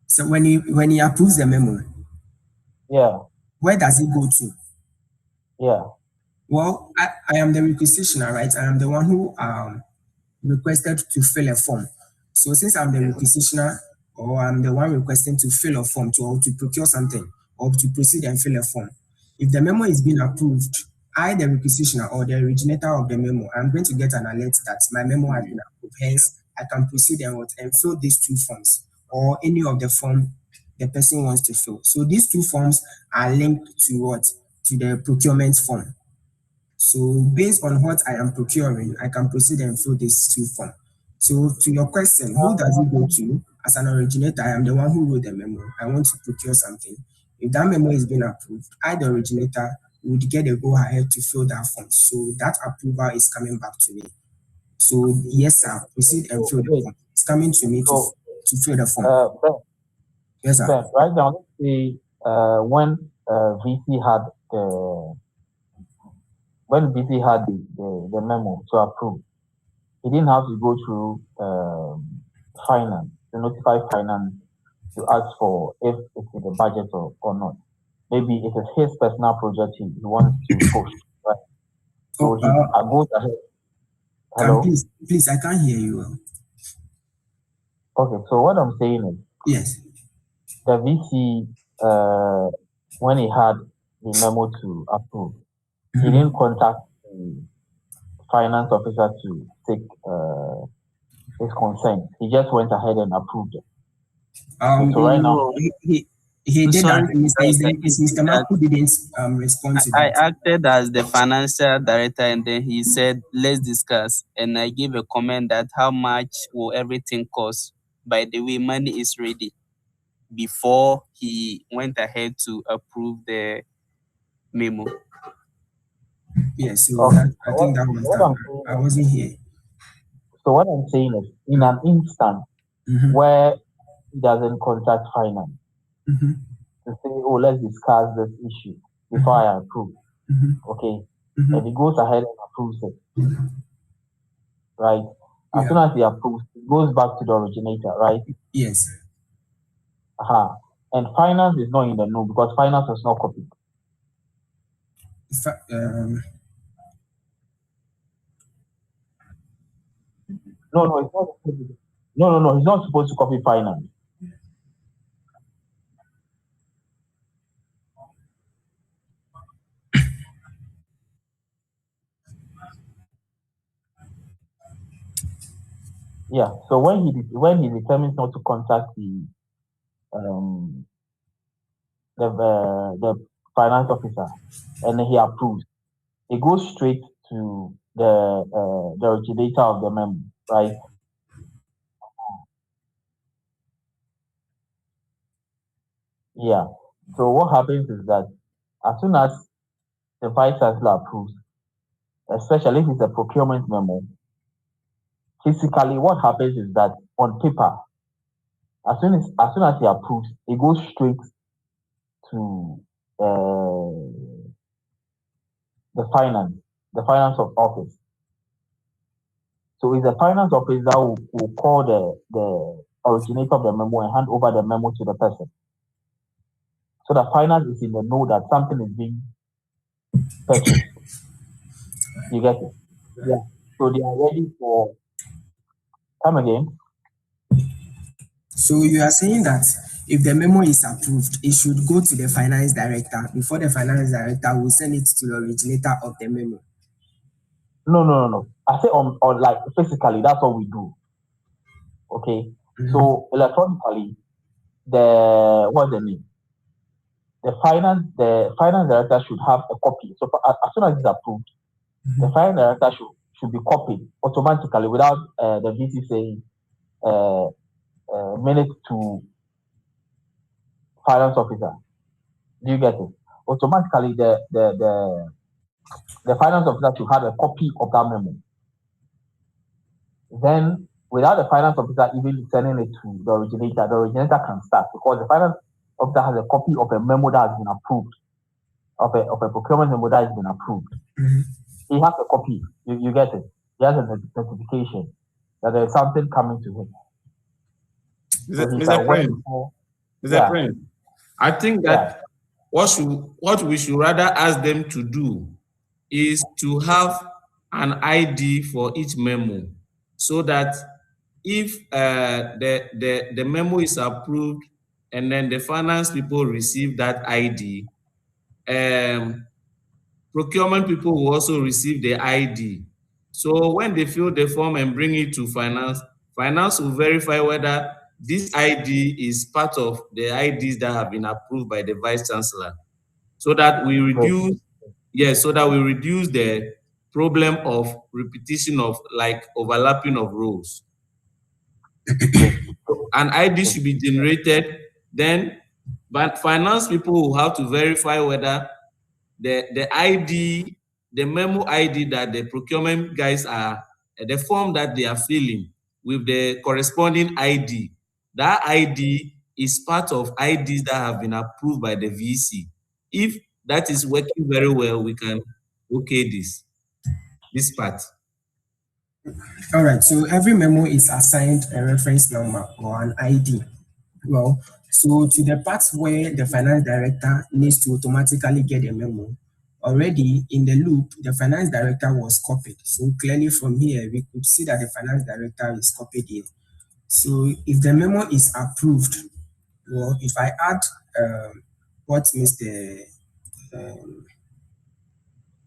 So when he approves the memo, yeah, where does he go to? Yeah. Well, I am the requisitioner, right? I am the one who requested to fill a form. So since I'm the requisitioner, or I'm the one requesting to fill a form to procure something or to proceed and fill a form, If the memo is being approved, I, the requisitioner or the originator of the memo, I'm going to get an alert that my memo has been approved. Hence, I can proceed and fill these two forms or any of the form the person wants to fill. So these two forms are linked to what? To the procurement form. So based on what I am procuring, I can proceed and fill these two forms. So to your question, who does it go to? As an originator, I am the one who wrote the memo. I want to procure something. If that memo is being approved, I, the originator, would get a go ahead to fill that form. So that approval is coming back to me. So yes, sir, proceed and fill the Wait, form. It's coming to me so to fill the form. Ben, Yes, sir. Ben, right now, let's say when VC had the the memo to approve, he didn't have to go through finance to notify finance to ask for if it's in the budget or not. Maybe it is his personal project he wants to push, right? So he goes ahead. Hello? Please, I can't hear you well. Okay, so what I'm saying is, Yes. the VC, when he had the memo to approve, he didn't contact the finance officer to take his consent. He just went ahead and approved it. Okay, so right now, No, he did sorry, that. Mr. Marco didn't respond to I that. acted as the financial director, and then he said, let's discuss. And I gave a comment that how much will everything cost? By the way, money is ready, before he went ahead to approve the memo. Yes, so okay, I think that was what that. I'm saying I wasn't here. So what I'm saying is, in an instant where he doesn't contact finance to say, oh, let's discuss this issue before I approve, okay, and he goes ahead and approves it, right? As soon as he approves, it goes back to the originator, right? Yes. And finance is not in the know because finance was not copied. No, it's not. No, he's not supposed to copy finance. Yeah. So when he determines not to contact the finance officer and he approves, it goes straight to the originator of the memo, right? Yeah. So what happens is that as soon as the vice chancellor approves, especially if it's a procurement memo, physically what happens is that on paper, as soon as he approves, it goes straight to the finance of office. So it's the finance office that will call the originator of the memo and hand over the memo to the person. So the finance is in the know that something is being purchased. You get it? Yeah. So they are ready for. Come again. So you are saying that if the memo is approved, it should go to the finance director before the finance director will send it to the originator of the memo. No. I say on like physically, that's what we do. Okay. So electronically, what's the name? The finance director should have a copy. So as soon as it's approved, the finance director should be copied automatically without the VC saying minute to finance officer. Do you get it? Automatically, the finance officer should have a copy of that memo. Then, without the finance officer even sending it to the originator can start because the finance officer has a copy of a memo that has been approved, of a procurement memo that has been approved. He has a copy. You get it? He has a certification that there is something coming to him. Mr. Prince, I think that what we should rather ask them to do is to have an ID for each memo, so that if the memo is approved and then the finance people receive that ID, procurement people will also receive the ID. So when they fill the form and bring it to finance, finance will verify whether this ID is part of the IDs that have been approved by the vice chancellor, so that we reduce, yes, so that we reduce the problem of repetition of like overlapping of roles. An ID should be generated, then but finance people will have to verify whether the ID, the memo ID that the procurement guys are, the form that they are filling with the corresponding ID, that ID is part of IDs that have been approved by the VC. If that is working very well, we can okay this part. All right, so every memo is assigned a reference number or an ID. Well, so to the part where the finance director needs to automatically get a memo, already in the loop, the finance director was copied. So clearly from here, we could see that the finance director is copied here. So if the memo is approved, well, if I add what Mr.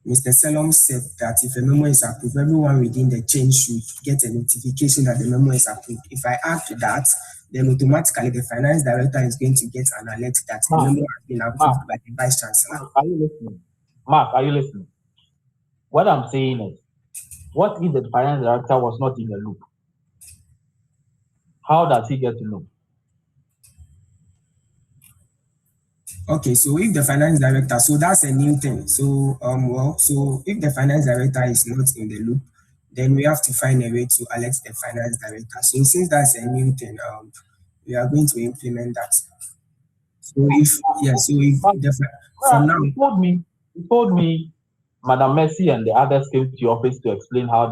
Selom said, that if a memo is approved, everyone within the chain should get a notification that the memo is approved. If I add that, then automatically the finance director is going to get an alert that the memo has been approved by the vice chancellor. Are you listening? Mark, are you listening? What I'm saying is, what if the finance director was not in the loop? How does he get to know? Okay, so if the finance director, so that's a new thing. So so if the finance director is not in the loop, then we have to find a way to alert the finance director. So since that's a new thing, we are going to implement that. So if from now, He told me, Madam Mercy and the others came to your office to explain how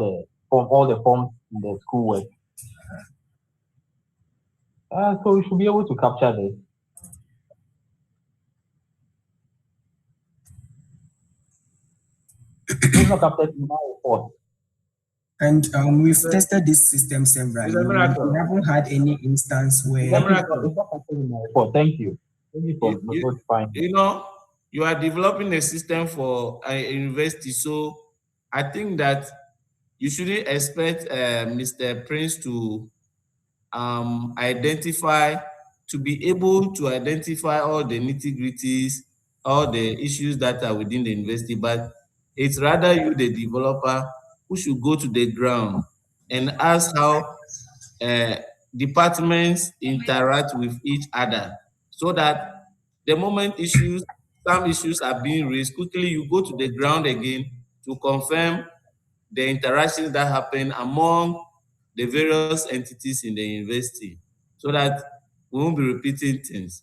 all the forms in the school work. So we should be able to capture this. It's not captured in my report. and we've tested this system severally. We haven't had any instance where It's not captured in my report. Thank you. Thank you for notifying me. You know, you are developing a system for a university, so I think that you shouldn't expect Mr. Prince to identify, to be able to identify all the nitty-gritties, all the issues that are within the university, but it's rather you, the developer, who should go to the ground and ask how departments interact with each other, so that the moment some issues are being raised, quickly you go to the ground again to confirm the interactions that happen among the various entities in the university, so that we won't be repeating things.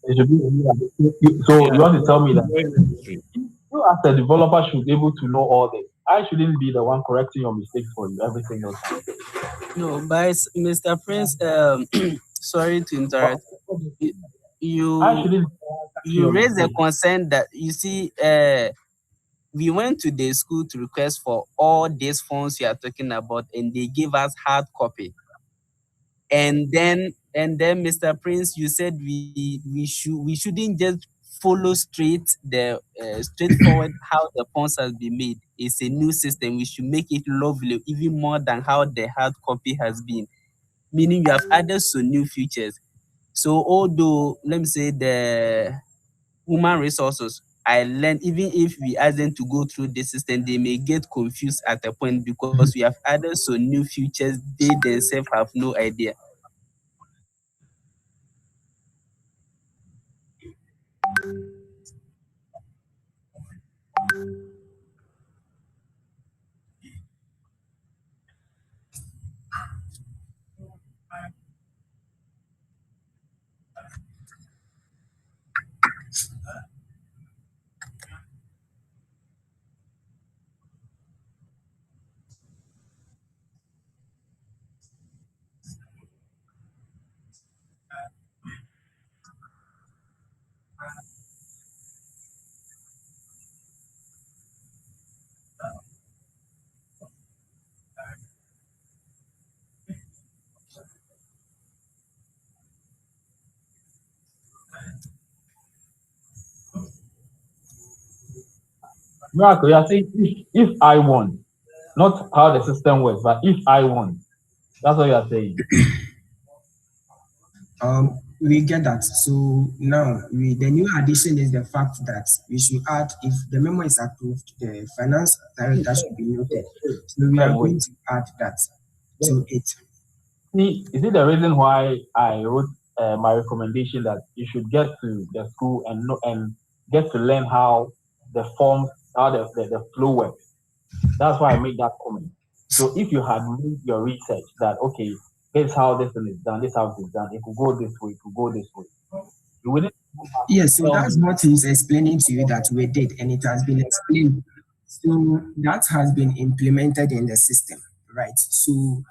It should be so you want to tell me that Very necessary. you as a developer should be able to know all this. I shouldn't be the one correcting your mistakes for you every single time. No, but Mr. Prince, sorry to But interrupt. You I shouldn't be correcting you your raised a mistakes. concern that you see. We went to the school to request for all these forms you are talking about, and they gave us hard copy. And then Mr. Prince, you said we shouldn't just follow straightforward how the forms has been made. It's a new system. We should make it lovely, even more than how the hard copy has been. Meaning you have added some new features. So although let me say the human resources, I learned even if we ask them to go through the system, they may get confused at a point because we have added some new features they themselves have no idea. Miracle, you are saying if I want, not how the system works, but if I want, that's what you are saying. We get that. So now the new addition is the fact that we should add, if the memo is approved, the finance director should be noted. So we are going to add that to it. See, is it the reason why I wrote my recommendation that you should get to the school and know and get to learn how the forms, how the flow works? That's why I made that comment. So if you had made your research that okay, this is how this thing is done, this is how it is done, it could go this way, it could go this way. You wouldn't Yes, so tell that's me. what he's explaining to you that we did, and it has been explained. So that has been implemented in the system, right? So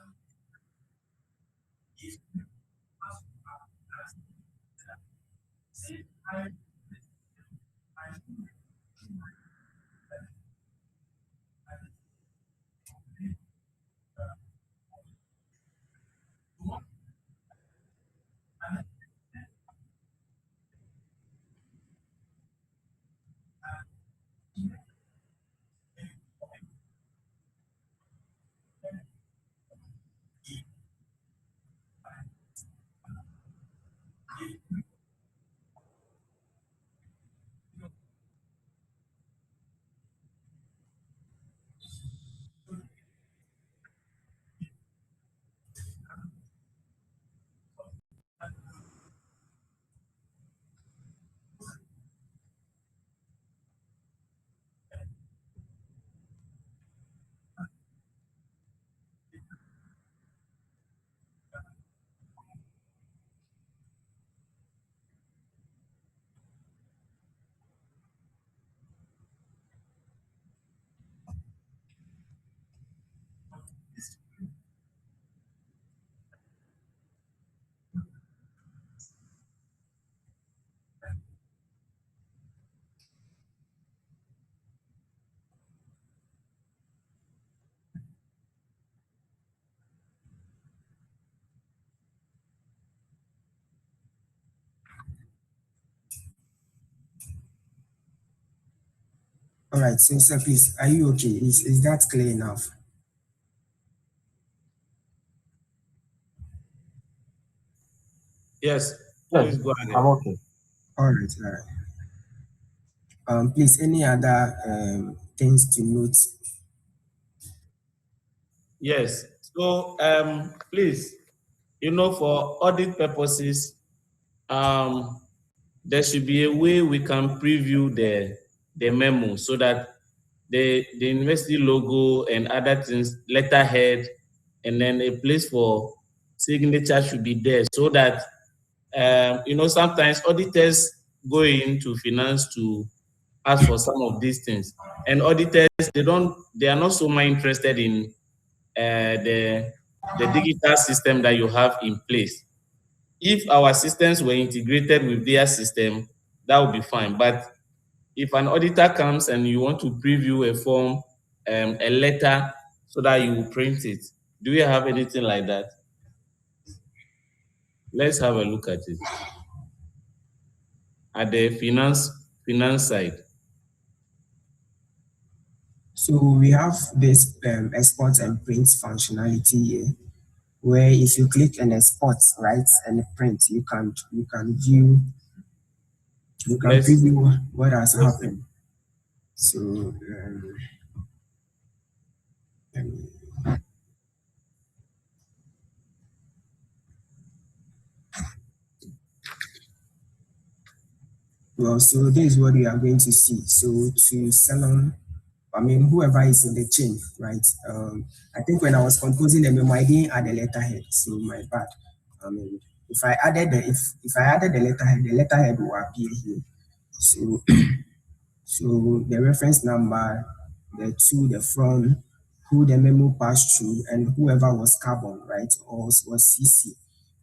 all right, so sir, please, are you okay? Is that clear enough? Yes, Yes, please go ahead. I'm okay. All right, all right. Please, any other things to note? Yes. So please, for audit purposes, there should be a way we can preview the memo so that the university logo and other things, letterhead, and then a place for signature should be there so that sometimes auditors go into finance to ask for some of these things, and auditors they are not so much interested in the digital system that you have in place. If our systems were integrated with their system, that would be fine. But if an auditor comes and you want to preview a form, a letter, so that you will print it, do you have anything like that? Let's have a look at it. At the finance side. So we have this export and print functionality here, where if you click on export, right, and print, you can view, you can Let's preview what has see. happened. So well, so this is what we are going to see. So to Selom, I mean, whoever is in the chain, right? I think when I was composing the memo, I didn't add the letterhead, so my bad. I mean, if I added the letterhead will appear here. So so the reference number, the to, the from, who the memo passed through, and whoever was carbon, right, or was CC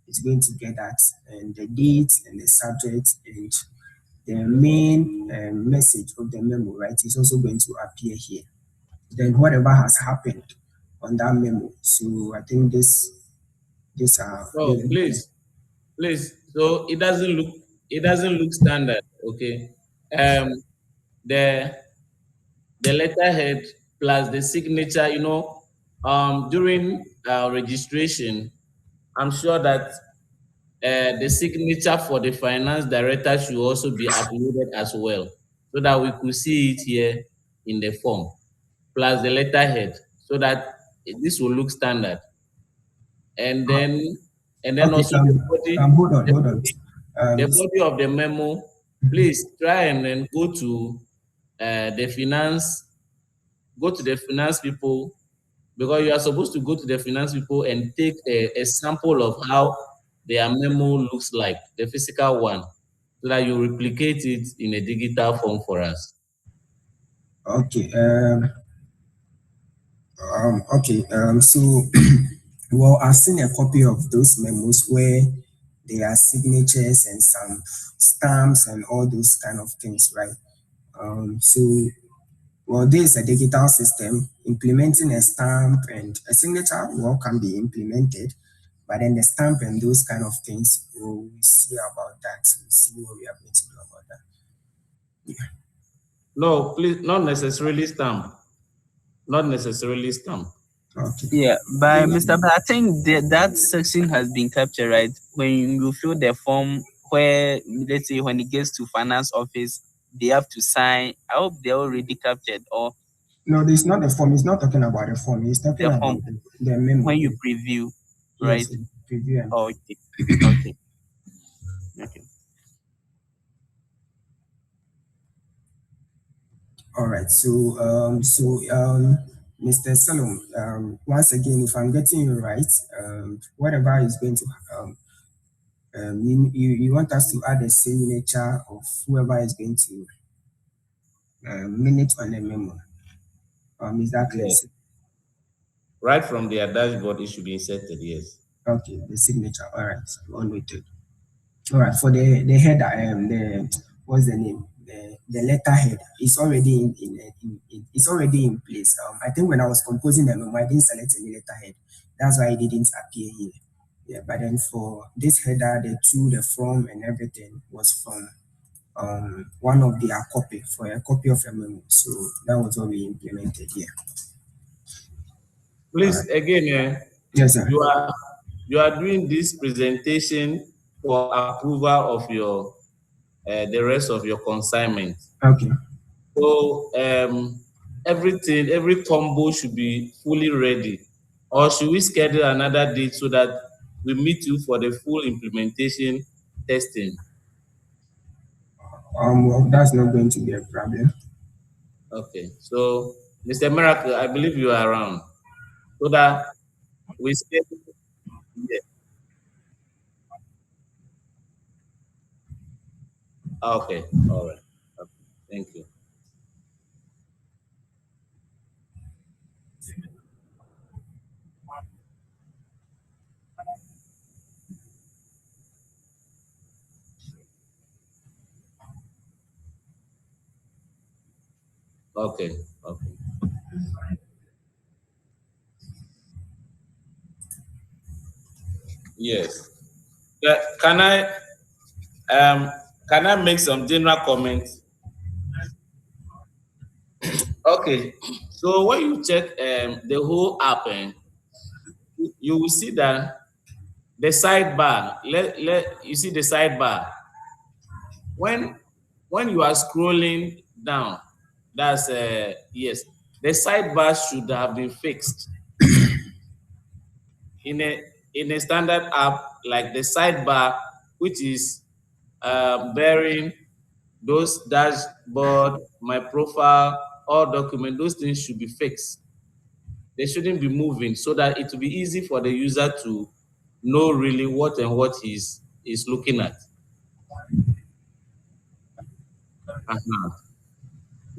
is going to get that, and the date and the subject and the main message of the memo, right, is also going to appear here. Then whatever has happened on that memo. So I think this are. Oh, please. So it doesn't look standard. Okay. The letterhead plus the signature. During registration, I'm sure that the signature for the finance director should also be uploaded as well, so that we could see it here in the form, plus the letterhead, so that this will look standard. And then Okay, also hold on. the body of the memo. Please try and then go to the finance people, because you are supposed to go to the finance people and take a sample of how their memo looks like, the physical one, so that you replicate it in a digital form for us. Okay. So well, I've seen a copy of those memos where there are signatures and some stamps and all those kind of things, right? So well, this is a digital system. Implementing a stamp and a signature well can be implemented, but then the stamp and those kind of things, we'll see about that. We'll see what we are going to do about that. Yeah. No, please, not necessarily stamp. Not necessarily stamp. Okay. Yeah, but Mr. But I think that section has been captured, right? When you fill the form, where let's say when it gets to finance office, they have to sign. I hope they're already captured, or No, this is not the form. It's not talking about the form. It's talking the about form the memo. when you preview, right? Yes, preview. And Oh, okay, okay, okay. all right. So, Mr. Selom, once again, if I'm getting you right, whatever is going to, you want us to add a signature of whoever is going to minute on the memo. Is that clear? Yeah. Right from their dashboard, it should be inserted. Yes. Okay, the signature. All right, on noted. All right, for the header, the what's the name? The letterhead is already it's already in place. I think when I was composing the memo, I didn't select any letterhead. That's why it didn't appear here. Yeah, but then for this header, the to, the from, and everything was from one of their copy for a copy of a memo. So that was what we implemented here. Please, again, Yes, sir. you are doing this presentation for approval of your the rest of your consignment. Okay. So everything, every combo should be fully ready? Or should we schedule another date so that we meet you for the full implementation testing? Well, that's not going to be a problem. Okay, so Mr. Miracle, I believe you are around. So that we schedule. Yeah. Okay, all right. Okay. Thank you. Okay, okay. Yes. Yeah, um can I make some general comments? Okay. So when you check the whole app, you will see that the sidebar, you see the sidebar. When you are scrolling down, that's yes, the sidebar should have been fixed. In a standard app, like the sidebar, which is bearing those dashboard, my profile, all document, those things should be fixed. They shouldn't be moving so that it will be easy for the user to know really what and what he's looking at. Uh-huh.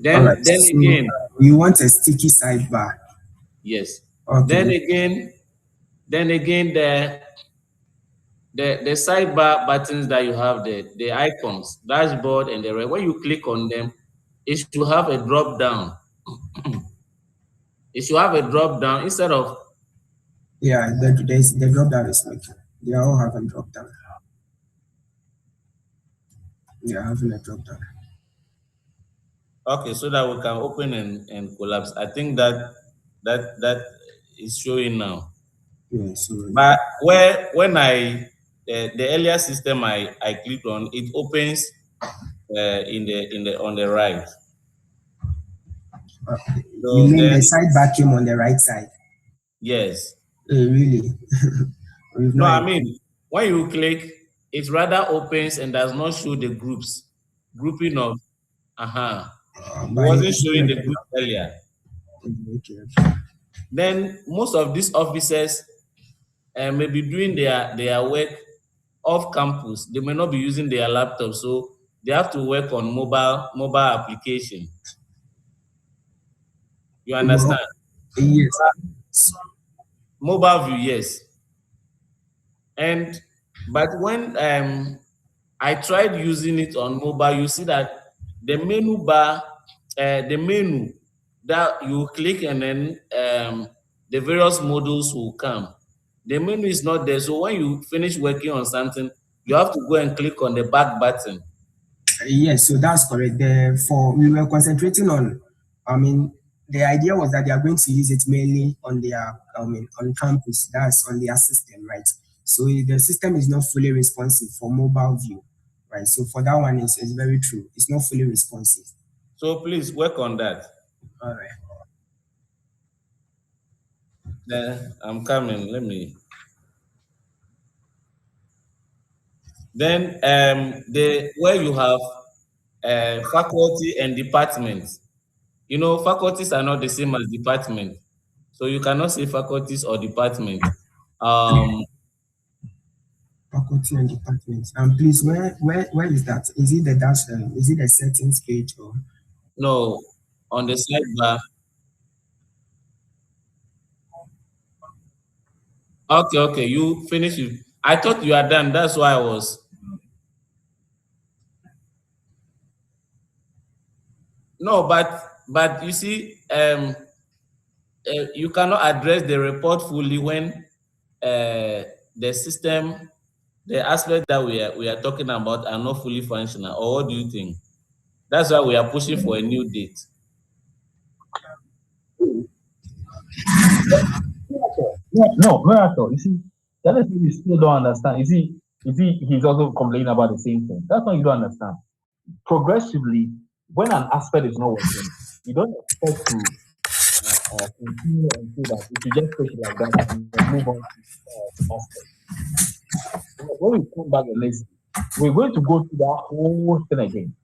All right. Then So again, we want a sticky sidebar. yes. Okay. Then again, the sidebar buttons that you have there, the icons, dashboard, and the rest. When you click on them, it should have a drop down. It should have a drop down instead of. Yeah, the drop down is making. They all have a drop down. They are having a drop down. Okay, so that we can open and collapse. I think that is showing now. Yeah, so But when the earlier system I clicked on, it opens on the right. you So mean then, the sidebar came on the right side? yes. Really? We've No, not. I mean, when you click, it rather opens and does not show the grouping of. It But wasn't showing the group earlier. okay. Then most of these officers may be doing their work off campus. They may not be using their laptop, so they have to work on mobile application. You understand? Yes. Mobile view, yes. But when I tried using it on mobile, you see that the menu bar, the menu that you click and then the various modules will come. The menu is not there. So when you finish working on something, you have to go and click on the back button. Yes, so that's correct. We were concentrating on, the idea was that they are going to use it mainly on their, on campus, that's on their system, right? So the system is not fully responsive for mobile view, right? So for that one, it's very true. It's not fully responsive. So please work on that. All right. I'm coming. Let me. Then where you have faculty and departments. You know, faculties are not the same as department. So you cannot say faculties or department. Faculty and departments. And please, where is that? Is it the dash? Is it the settings page or? No, on the sidebar. Okay, you finish it. I thought you are done. That's why I was. No, but you see, you cannot address the report fully when the system, the aspect that we are talking about are not fully functional. Or what do you think? That's why we are pushing for a new date. No, Miracle. You see, that is you still don't understand. He's also complaining about the same thing. That's what you don't understand. Progressively, when an aspect is not working, You don't expect to continue and say that if you just take it like that and then move on to next step. Because when we come back the next day, we're going to go through that whole thing again.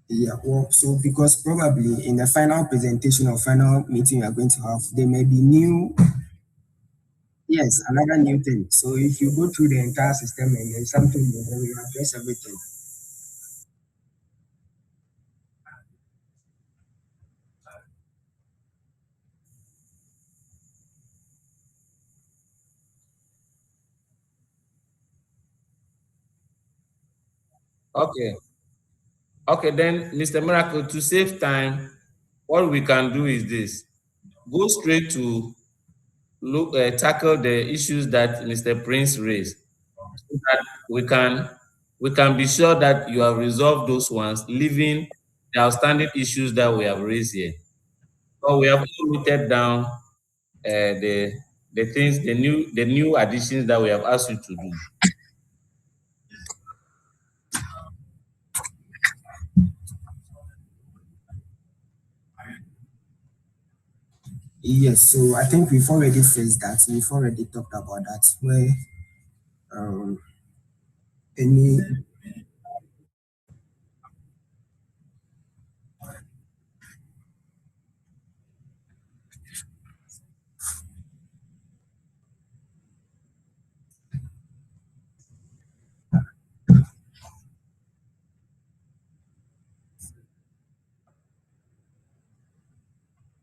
Yeah, well, so because probably in the final presentation or final meeting we are going to have, there may be new, yes, another new thing. So if you go through the entire system and there's something new, then we address everything. Okay. Okay, then, Mr. Miracle, to save time, what we can do is this: go straight to tackle the issues that Mr. Prince raised, so that we can be sure that you have resolved those ones, leaving the outstanding issues that we have raised here. So we have all noted down the things, the new additions that we have asked you to do. Yes, so I think we've already faced that. We've already talked about that. Where um any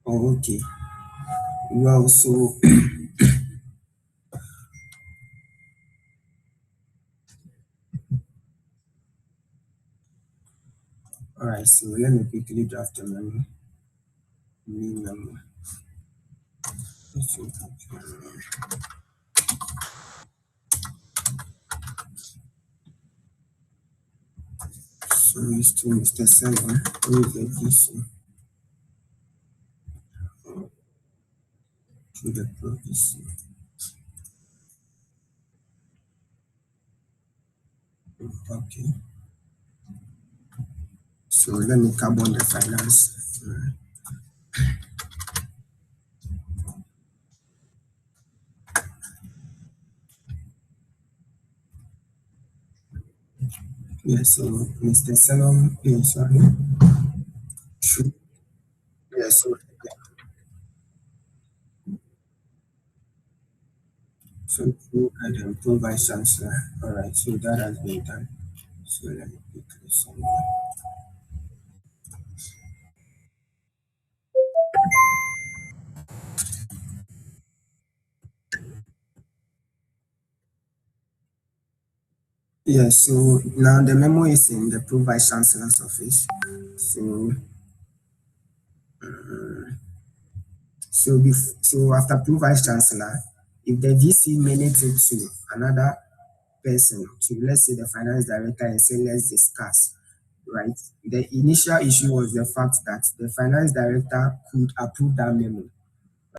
oh, okay. Well, so all right, so let me quickly draft a memo. New memo. So it's to Mr. Selom, who is the VC to the province. Okay. So let me carbon the finance. Yeah, so Mr. Selom, yeah, sorry. True. Yeah, so true and improve vice chancellor. All right, so that has been done. So let me quickly sum up. Yeah, so now the memo is in the Pro Vice Chancellor's office. So so after Pro Vice Chancellor, if the VC minutes it to another person, to let's say the finance director, and say let's discuss, right? The initial issue was the fact that the finance director could approve that memo,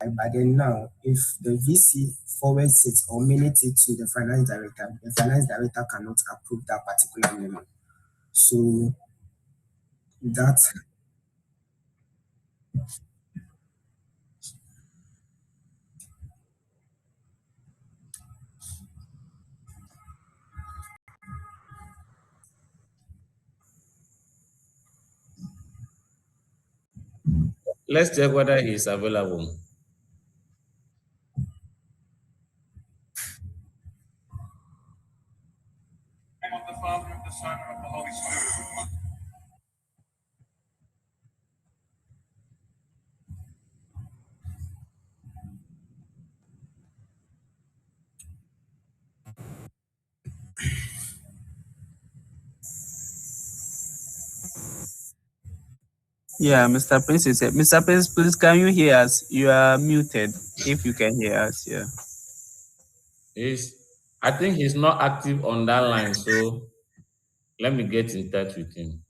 right? But then now, if the VC forwards it or minutes it to the finance director cannot approve that particular memo. So that Let's check whether he is available. Yeah, Mr. Prince is here. Mr. Prince, please can you hear us? You are muted. If you can hear us, yeah. I think he's not active on that line, so let me get in touch with him.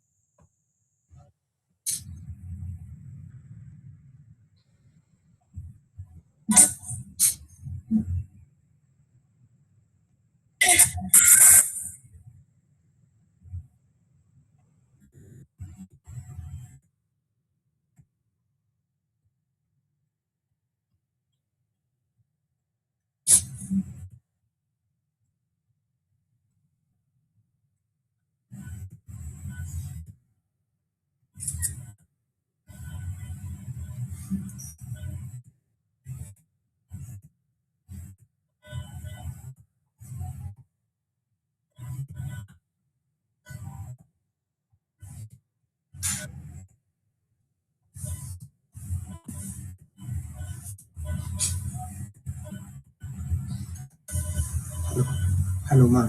Hello, ma.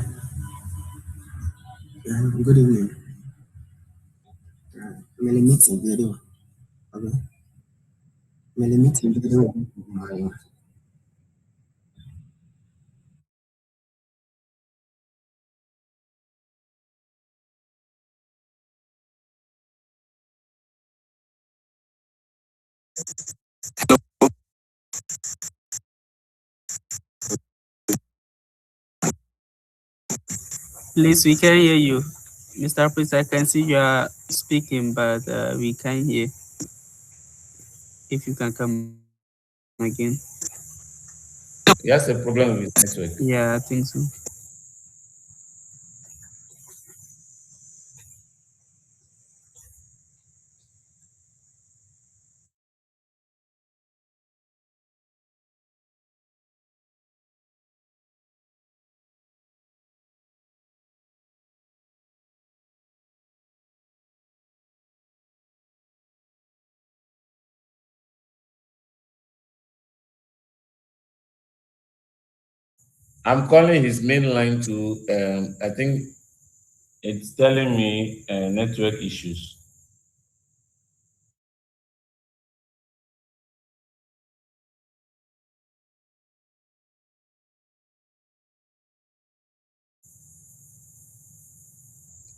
Good evening. I'm in a meeting video. Okay. I'm in a meeting video. Please, we can hear you. Mr. Prince, I can see you are speaking, but we can't hear. If you can come again. He has a problem with his network. Yeah, I think so. I'm calling his main line to, I think it's telling me network issues.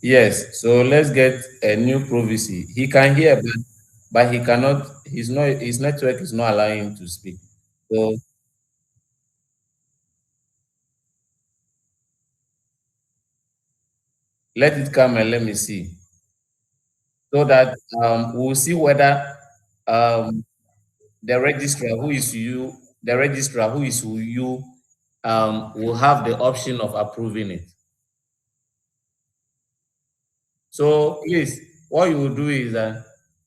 Yes, so let's get a new privacy. He can hear, but he cannot, his network is not allowing him to speak. So let it come and let me see. So that we'll see whether um, the registrar who is you, the registrar who is you, will have the option of approving it. So please, what you will do is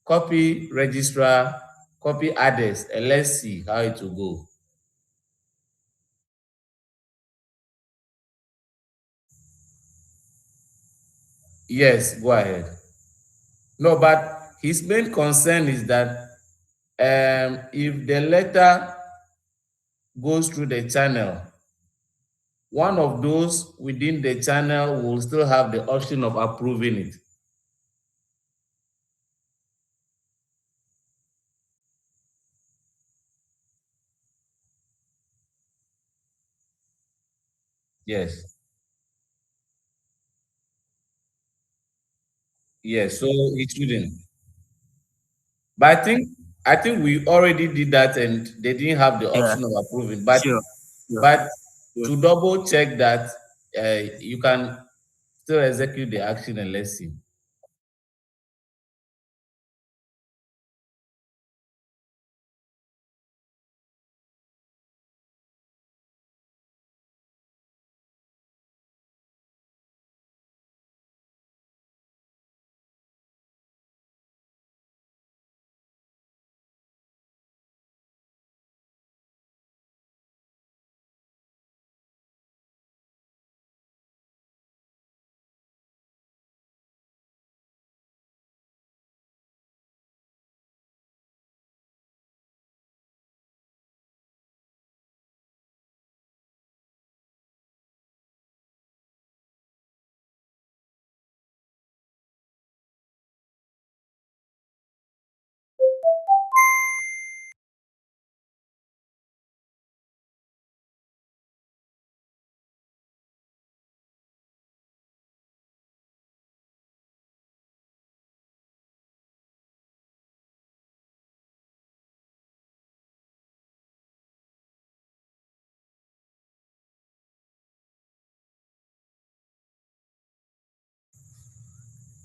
copy registrar, copy others, and let's see how it will go. Yes, go ahead. No, but his main concern is that if the letter goes through the channel, one of those within the channel will still have the option of approving it. Yes. Yes, so it shouldn't. But I think we already did that and they didn't have the Yeah, option of approving. sure. Sure. But Sure. to double check that you can still execute the action and let's see.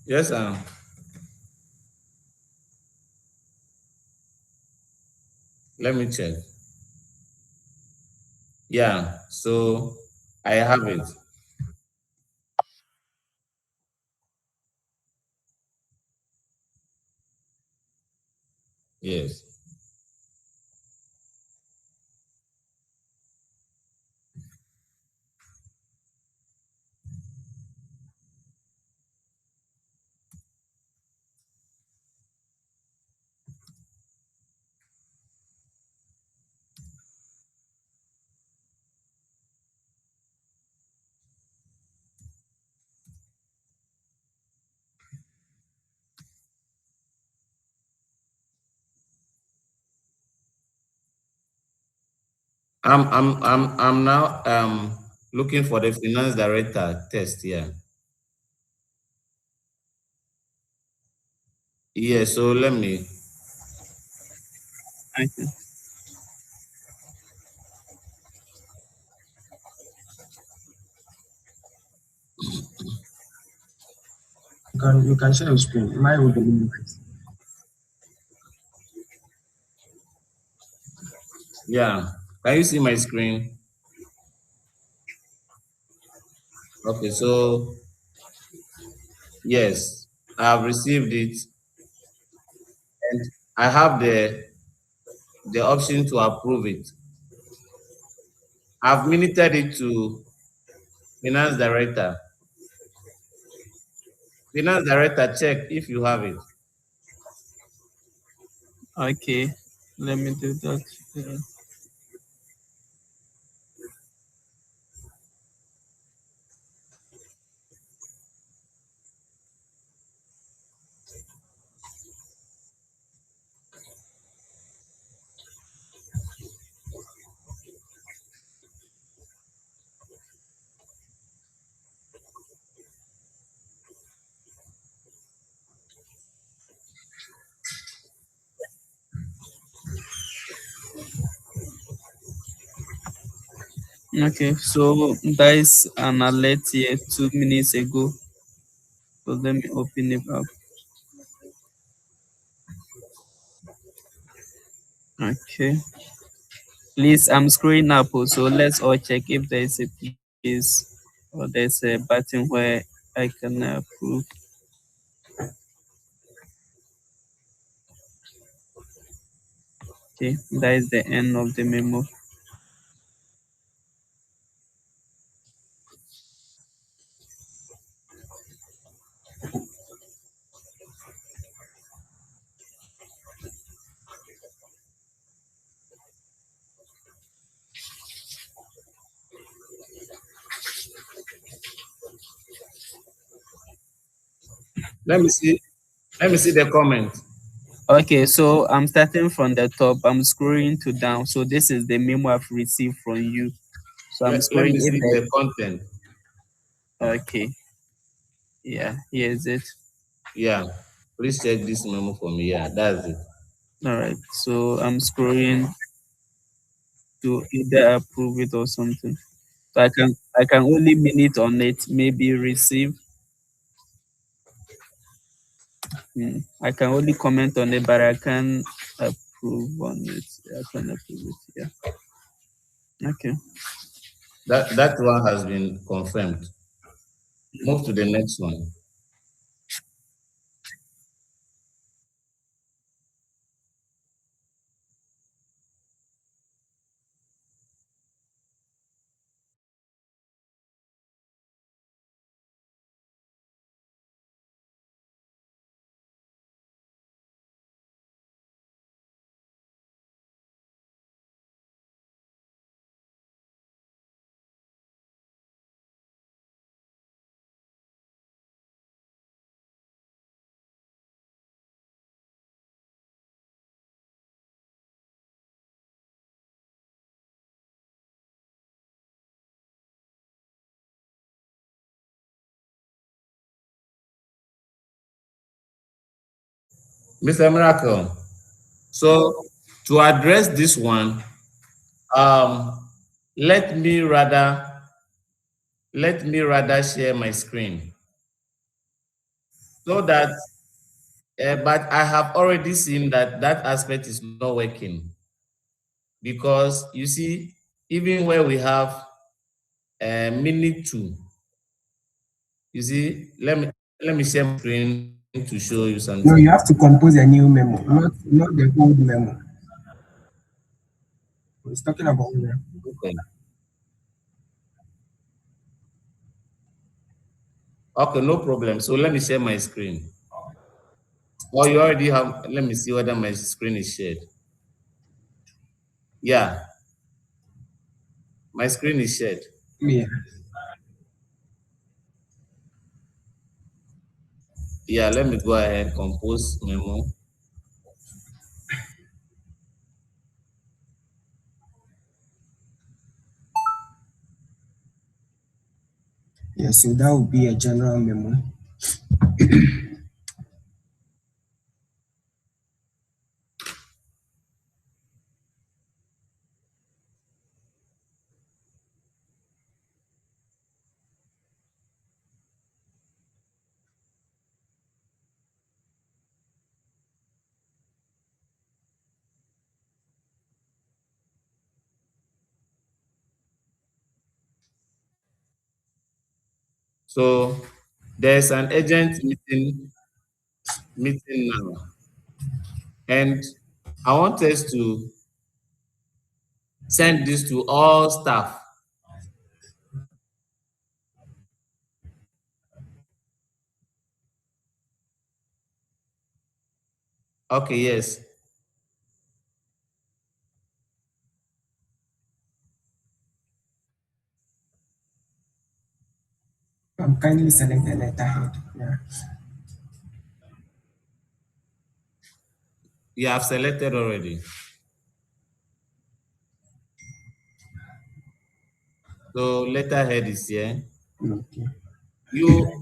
Yes, let me check. Yeah, so I have it. Yes. I'm now looking for the finance director test here. Yeah, so let me. Okay. You can share your screen. Mine will be minimized. Yeah. Can you see my screen? Okay, so yes, I've received it and I have the option to approve it. I've minuted it to finance director. Finance director, check if you have it. Okay. Let me do that. Yeah. Okay, so there is an alert here 2 minutes ago. So let me open it up. Okay. Please, I'm scrolling up. So let's all check if there is a place or there's a button where I can approve. Okay, that is the end of the memo. Let me see. Let me see the comment. Okay, so I'm starting from the top. I'm scrolling to down. So this is the memo I've received from you. So I'm Let scrolling me if see there. the content. Okay, yeah, here's it. Yeah. Please check this memo for me. Yeah, that's it. All right, so I'm scrolling to either approve it or something. So I can only minute on it, maybe receive. I can only comment on it, but I can approve on it. I can approve it. Yeah. Okay. That one has been confirmed. Move to the next one. Mr. Miracle. So to address this one, um, let me rather share my screen. So that, but I have already seen that that aspect is not working, because you see, even where we have minute two, you see, let me share my screen to show you No, something. you have to compose a new memo, not the old memo. He's talking about Okay. Okay, no problem. So let me share my screen. Or you already have, let me see whether my screen is shared. Yeah, my screen is shared. yeah. Yeah, let me go ahead, compose memo. Yeah, so that would be a general memo. So there's an urgent meeting now, and I want us to send this to all staff. Okay, yes. Kindly select the letterhead. Yeah. You have selected already. So letterhead is here. Okay. You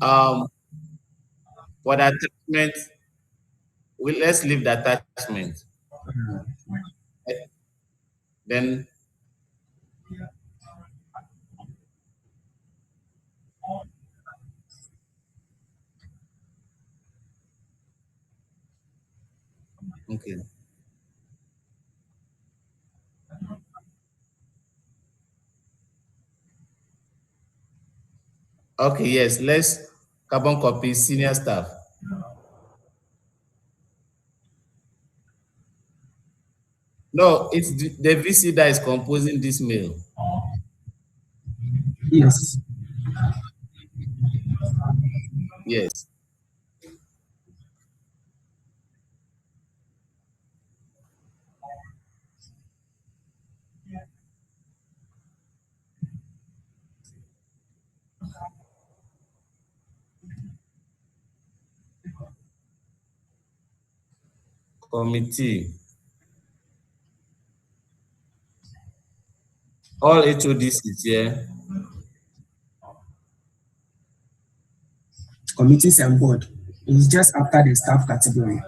for the attachment, let's leave the attachment. Then okay. Okay, yes, let's carbon copy senior staff. No, it's the VC that is composing this mail. Yes. Yes. Committee. All HODs is here. Committees and board. It's just after the staff category.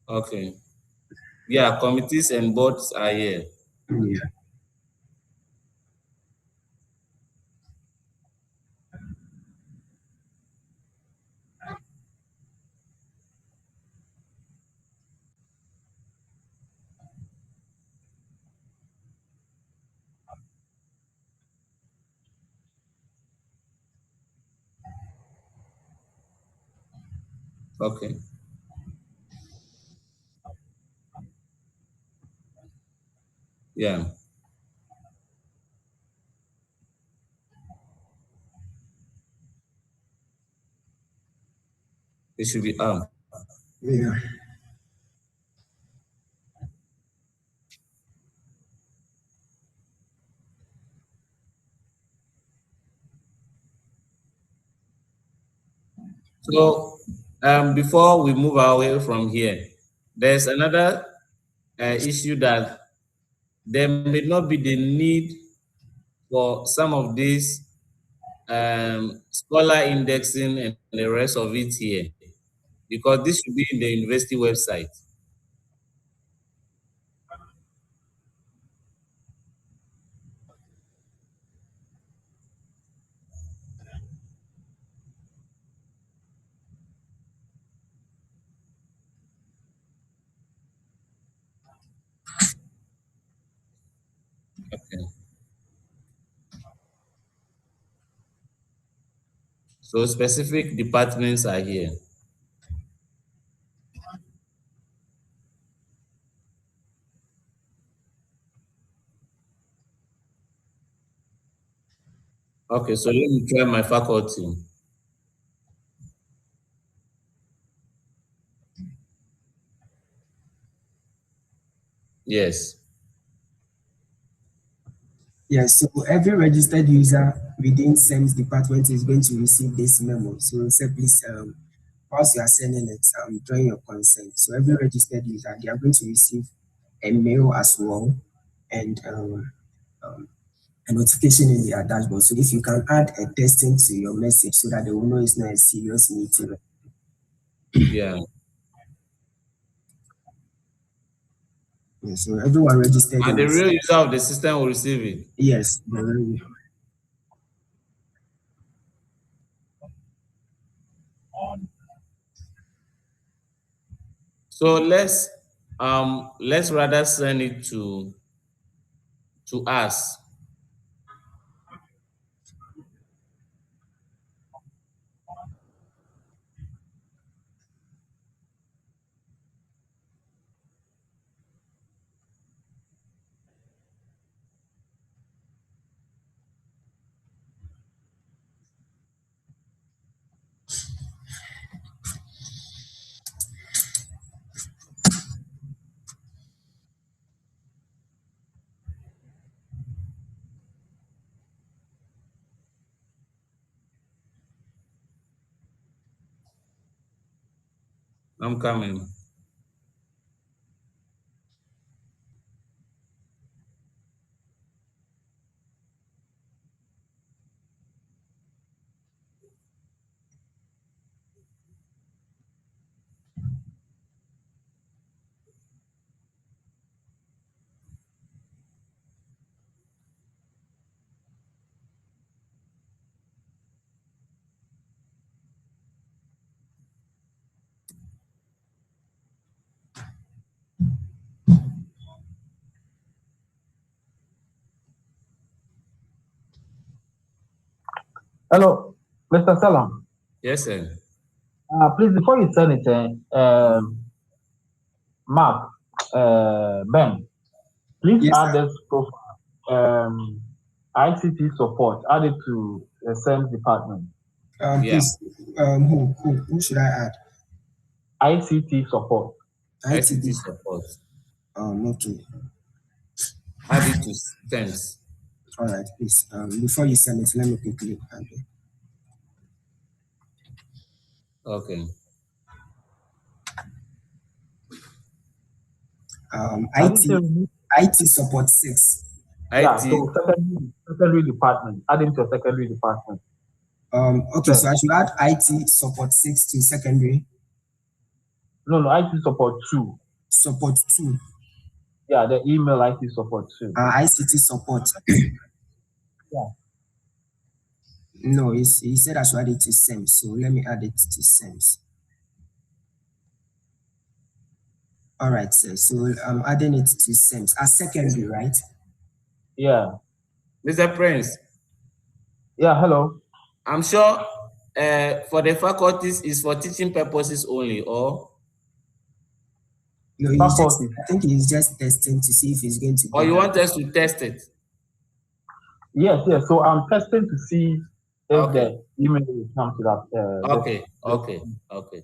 Okay. Yeah, committees and boards are here. Yeah. Okay. Yeah. It should be Yeah. So before we move away from here, there's another issue that there may not be the need for some of these scholar indexing and the rest of it here, because this should be in the university website. Okay. So specific departments are here. Okay, so let me try my faculty. Yes. Yes, so every registered user within SEMS department is going to receive this memo. So say please, whilst you are sending it, drawing your consent. So every registered user, they are going to receive a mail as well, and a notification in their dashboard. So if you can add a testing to your message so that they will know it's not a serious meeting. Yeah. Yeah, so everyone registered And in the this. real user of the system will receive it. Yes, So let's rather send it to us. I'm coming. Hello, Mr. Selom. Yes, sir. Please, before you send it, Mark, Ben, please yes, add sir. this profile, ICT support, add it to the SEMS department. Yeah. Please, who should I add? ICT support. ICT ITD. support. Okay. Add it to SEMS. All right, please. Before you send it, let me quickly add it. Okay. Can you say IT remove? IT support 6. Yeah, IT. so secondary department, add it to a secondary department. Okay, so I should add IT support 6 to secondary No, IT support 2. support 2. Yeah, the email IT support 2. ICT support. Yeah. No, he said I should add it to SEMS. So let me add it to SEMS. All right, sir. So I'm adding it to SEMS as secondary, right? Yeah. Mr. Prince, Yeah, hello. I'm sure for the faculties is for teaching purposes only, No, Faculty. I think he's just testing to see if he's going to or get you that. want us to test it? Yes, yes. So I'm testing to see if Okay. the email will come to that. Okay. Okay. Okay.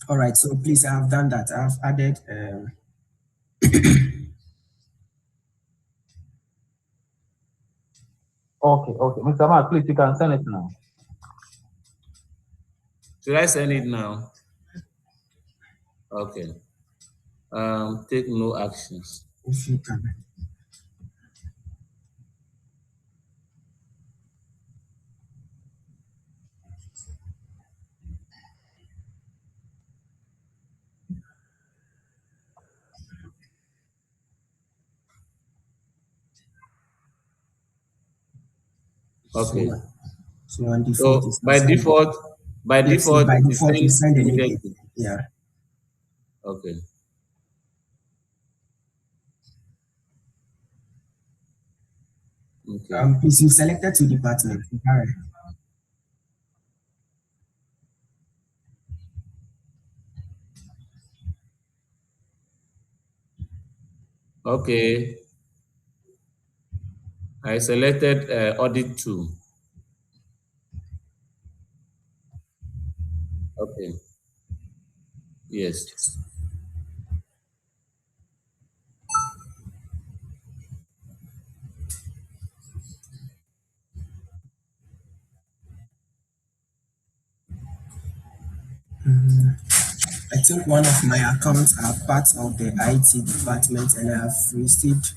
All right, so please, I have done that. I've added. Okay, okay. Mr. Mark, please, you can send it now. Should I send it now? Okay. Take no actions. If you can. Okay. So on default, So by default, by default, you send send immediately. immediately. Yeah. Okay. Okay. Please, you selected two departments. All right. Okay. I selected audit 2. Okay. Yes. I think one of my accounts are part of the IT department, and I have received.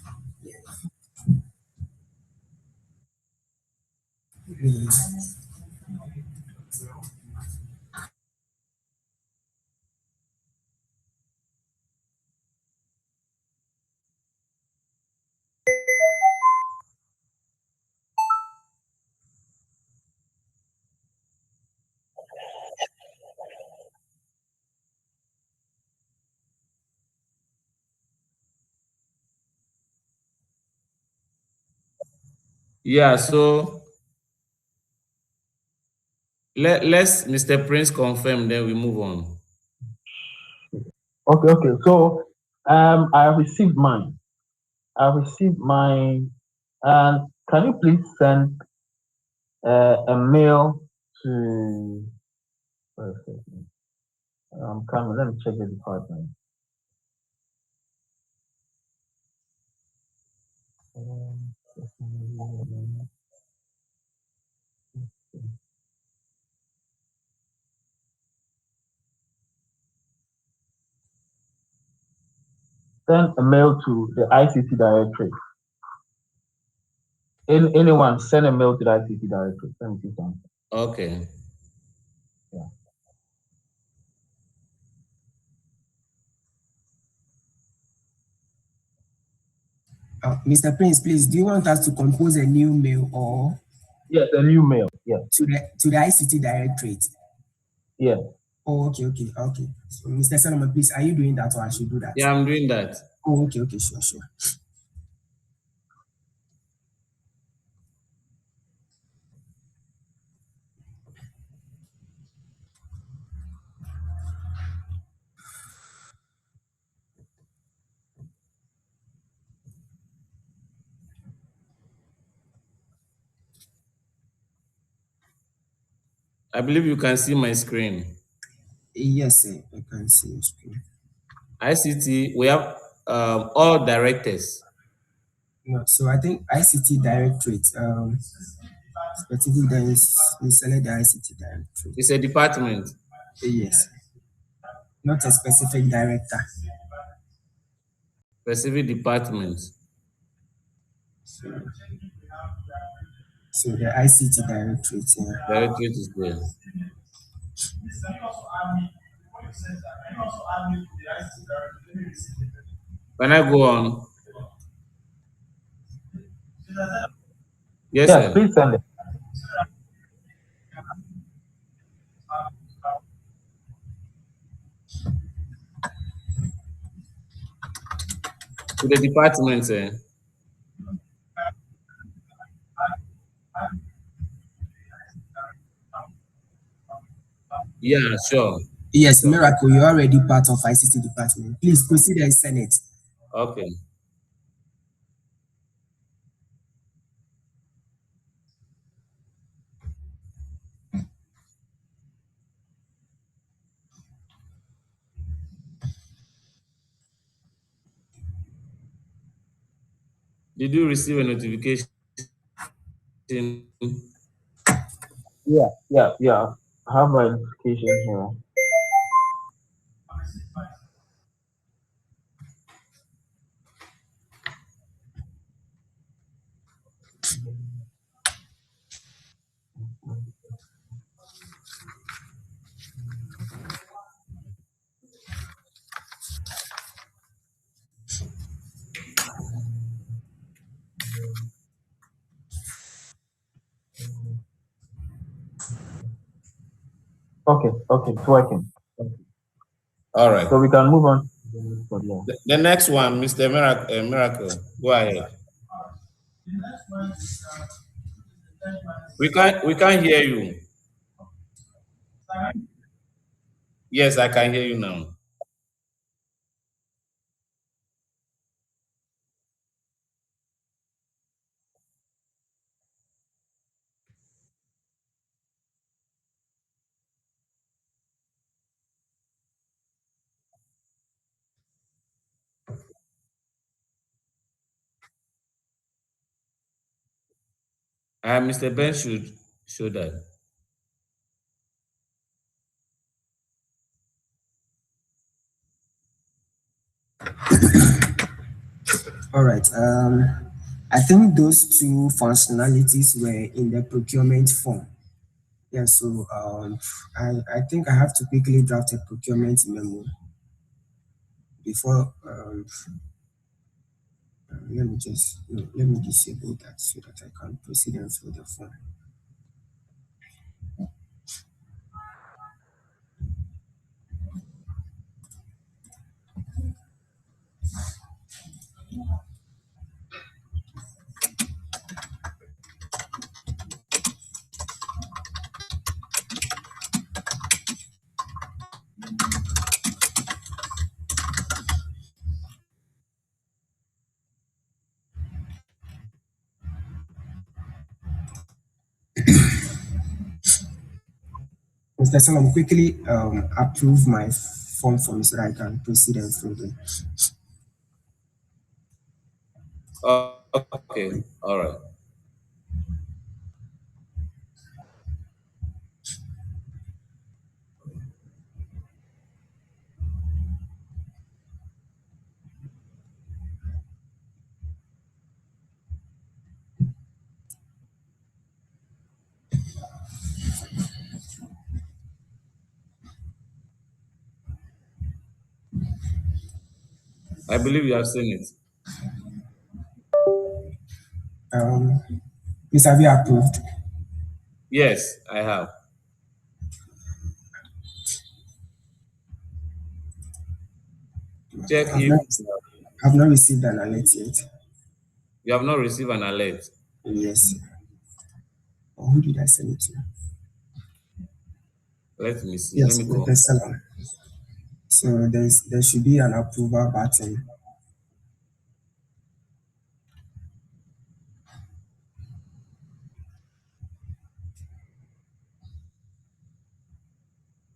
Yeah, so let's Mr. Prince confirm, then we move on. Okay. So I have received mine. And can you please send a mail to? Wait a second. I'm coming. Let me check the department. Send a mail to the ICT directorate. Anyone send a mail to the ICT directorate. Let me see something. Okay. Yeah. Mr. Prince, please, do you want us to compose a new mail or Yes, a new mail. Yes. to the ICT directorate? Yes. Oh, okay. So, Mr. Selom, please, are you doing that or I should do that? Yeah, I'm doing that. Oh, okay, sure. I believe you can see my screen. Yes, sir, I can see your screen. ICT, we have all directors. No, so I think ICT directorate, specifically then you select the ICT directorate. It's a department. Yes, not a specific director. Specific department. So the ICT directorate, yeah. Directorate is there. Can I go on? Yes, Yes, sir. please send it. To the department, sir. Yeah, sure. Yes, Sure. Miracle, you're already part of ICT department. Please proceed and send it. Okay. Did you receive a notification? Yeah. I have my notification here. Okay, it's working. All right. So we can move on. The next one, Mr. Miracle, go ahead. We can't hear you. Yes, I can hear you now. Mr. Ben should show that. All right. I think those two functionalities were in the procurement form. Yeah, so I think I have to quickly draft a procurement memo before let me disable that so that I can proceed and fill the form. Mr. Selom, quickly approve my form for me so that I can proceed and fill them. Okay, all right. I believe you have seen it. Please, have you approved? Yes, I have. Check I've if not, I've not received an alert yet. you have not received an alert. Yes. Oh, who did I send it to? Let me see. Yes, Let me go. Mr. Selom. So there should be an approval button.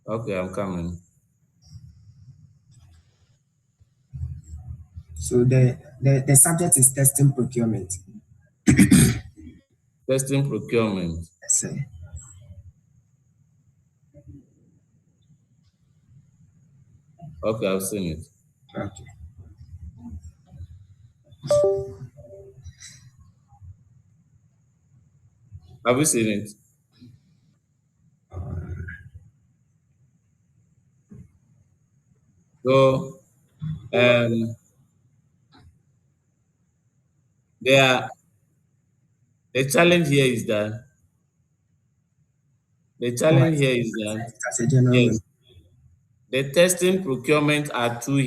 Okay, I'm coming. So the subject is testing procurement. Testing procurement. Yes, sir. Okay, I've seen it. Okay. Have you seen it? So, there, the challenge here is that Oh, I see. yes, As a general the testing procurement are two